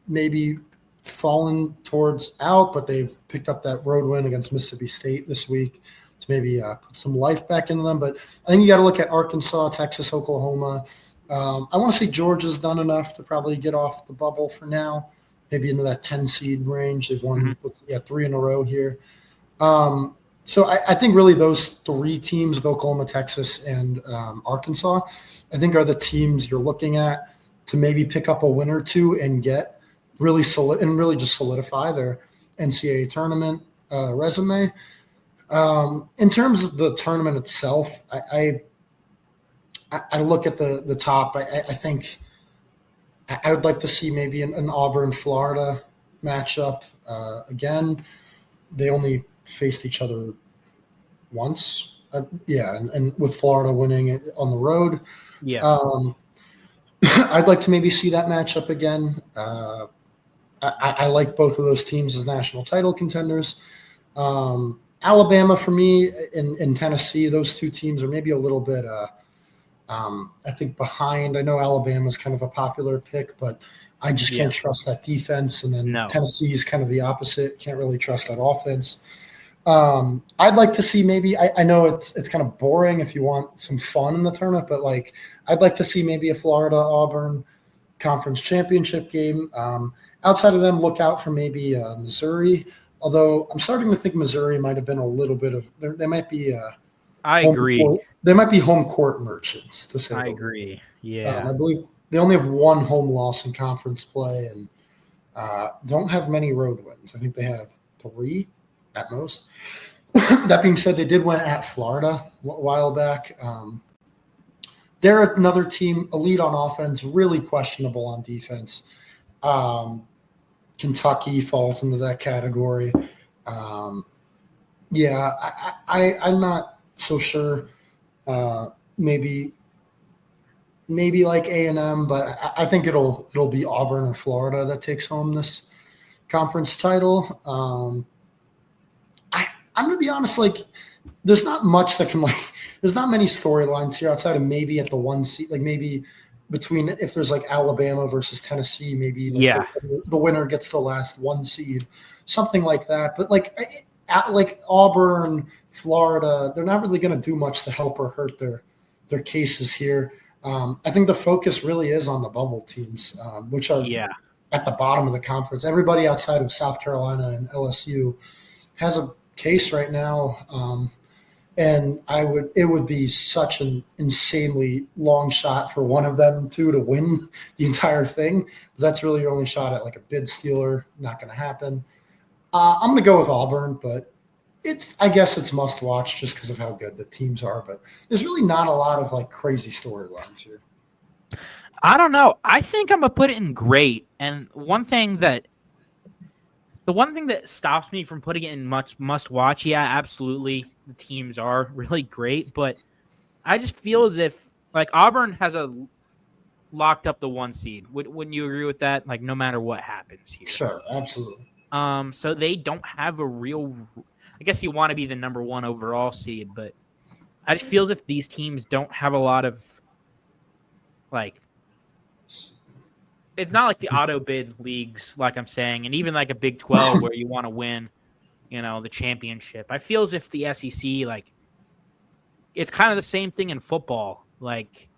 maybe fallen towards out, but they've picked up that road win against Mississippi State this week to maybe put some life back into them. But I think you got to look at Arkansas, Texas, Oklahoma. I want to say Georgia's done enough to probably get off the bubble for now, maybe into that 10 seed range. They've won 3 in a row here. So I think really those 3 teams with Oklahoma, Texas, and Arkansas, I think are the teams you're looking at to maybe pick up a win or two and get really really just solidify their NCAA tournament resume. In terms of the tournament itself, I look at the top. I think I would like to see maybe an Auburn-Florida matchup again. They only faced each other once. And with Florida winning it on the road. Yeah. I'd like to maybe see that matchup again. I like both of those teams as national title contenders. Alabama for me and Tennessee, those 2 teams are maybe a little bit I think behind. I know Alabama's kind of a popular pick, but I just can't trust that defense. And then Tennessee is kind of the opposite. Can't really trust that offense. I'd like to see maybe I know it's kind of boring if you want some fun in the tournament, but like I'd like to see maybe a Florida Auburn conference championship game. Outside of them, look out for maybe Missouri. Although I'm starting to think Missouri might have been a little bit of they might be. I agree. They might be home court merchants, to say. I agree. Yeah, I believe they only have 1 home loss in conference play and don't have many road wins. I think they have 3 at most. That being said, they did win at Florida a while back. They're another team, elite on offense, really questionable on defense. Kentucky falls into that category. I'm not so sure. Maybe like A&M, but I think it'll be Auburn or Florida that takes home this conference title. I'm going to be honest, like there's not much that can there's not many storylines here outside of maybe at the 1 seed, like maybe between if there's like Alabama versus Tennessee, maybe the winner gets the last 1 seed, something like that. But like Auburn, Florida, they're not really going to do much to help or hurt their cases here. I think the focus really is on the bubble teams, which are at the bottom of the conference. Everybody outside of South Carolina and LSU has a case right now. And it would be such an insanely long shot for one of them to win the entire thing. But that's really your only shot at like a bid stealer. Not going to happen. I'm going to go with Auburn, but I guess it's must watch just because of how good the teams are. But there's really not a lot of like crazy storylines here. I don't know. I think I'm going to put it in great. And the one thing that stops me from putting it in much must watch, absolutely, the teams are really great, but I just feel as if like Auburn has locked up the 1 seed. Wouldn't you agree with that? Like no matter what happens here. Sure, absolutely. So they don't have a real. I guess you want to be the number 1 overall seed, but I just feel as if these teams don't have a lot of like. It's not like the auto bid leagues, like I'm saying, and even like a Big 12 where you want to win, the championship. I feel as if the SEC, like, it's kind of the same thing in football. Like,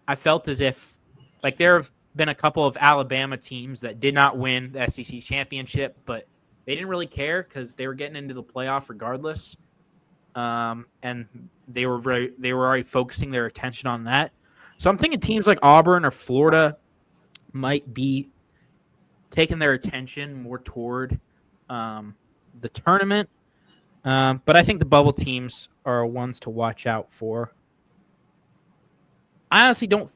I felt as if, like, there have been a couple of Alabama teams that did not win the SEC championship, but they didn't really care because they were getting into the playoff regardless. And they were already focusing their attention on that. So I'm thinking teams like Auburn or Florida might be taking their attention more toward the tournament. But I think the bubble teams are ones to watch out for. I honestly don't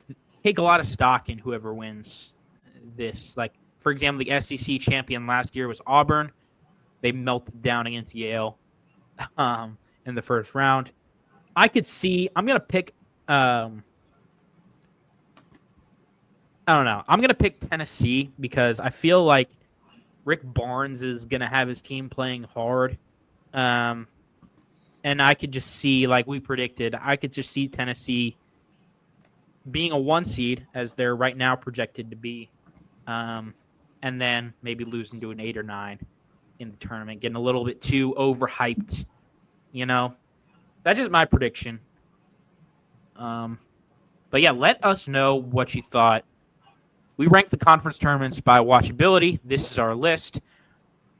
take a lot of stock in whoever wins this. Like, for example, the SEC champion last year was Auburn. They melted down against Yale in the first round. I'm going to pick I don't know. I'm going to pick Tennessee because I feel like Rick Barnes is going to have his team playing hard. And I could just see, like we predicted, I could just see Tennessee being a 1 seed, as they're right now projected to be, and then maybe losing to an 8 or 9 in the tournament, getting a little bit too overhyped. That's just my prediction. But yeah, let us know what you thought. We rank the conference tournaments by watchability. This is our list.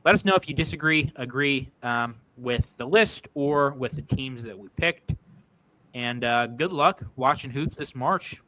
Let us know if you disagree, agree with the list or with the teams that we picked. And good luck watching hoops this March.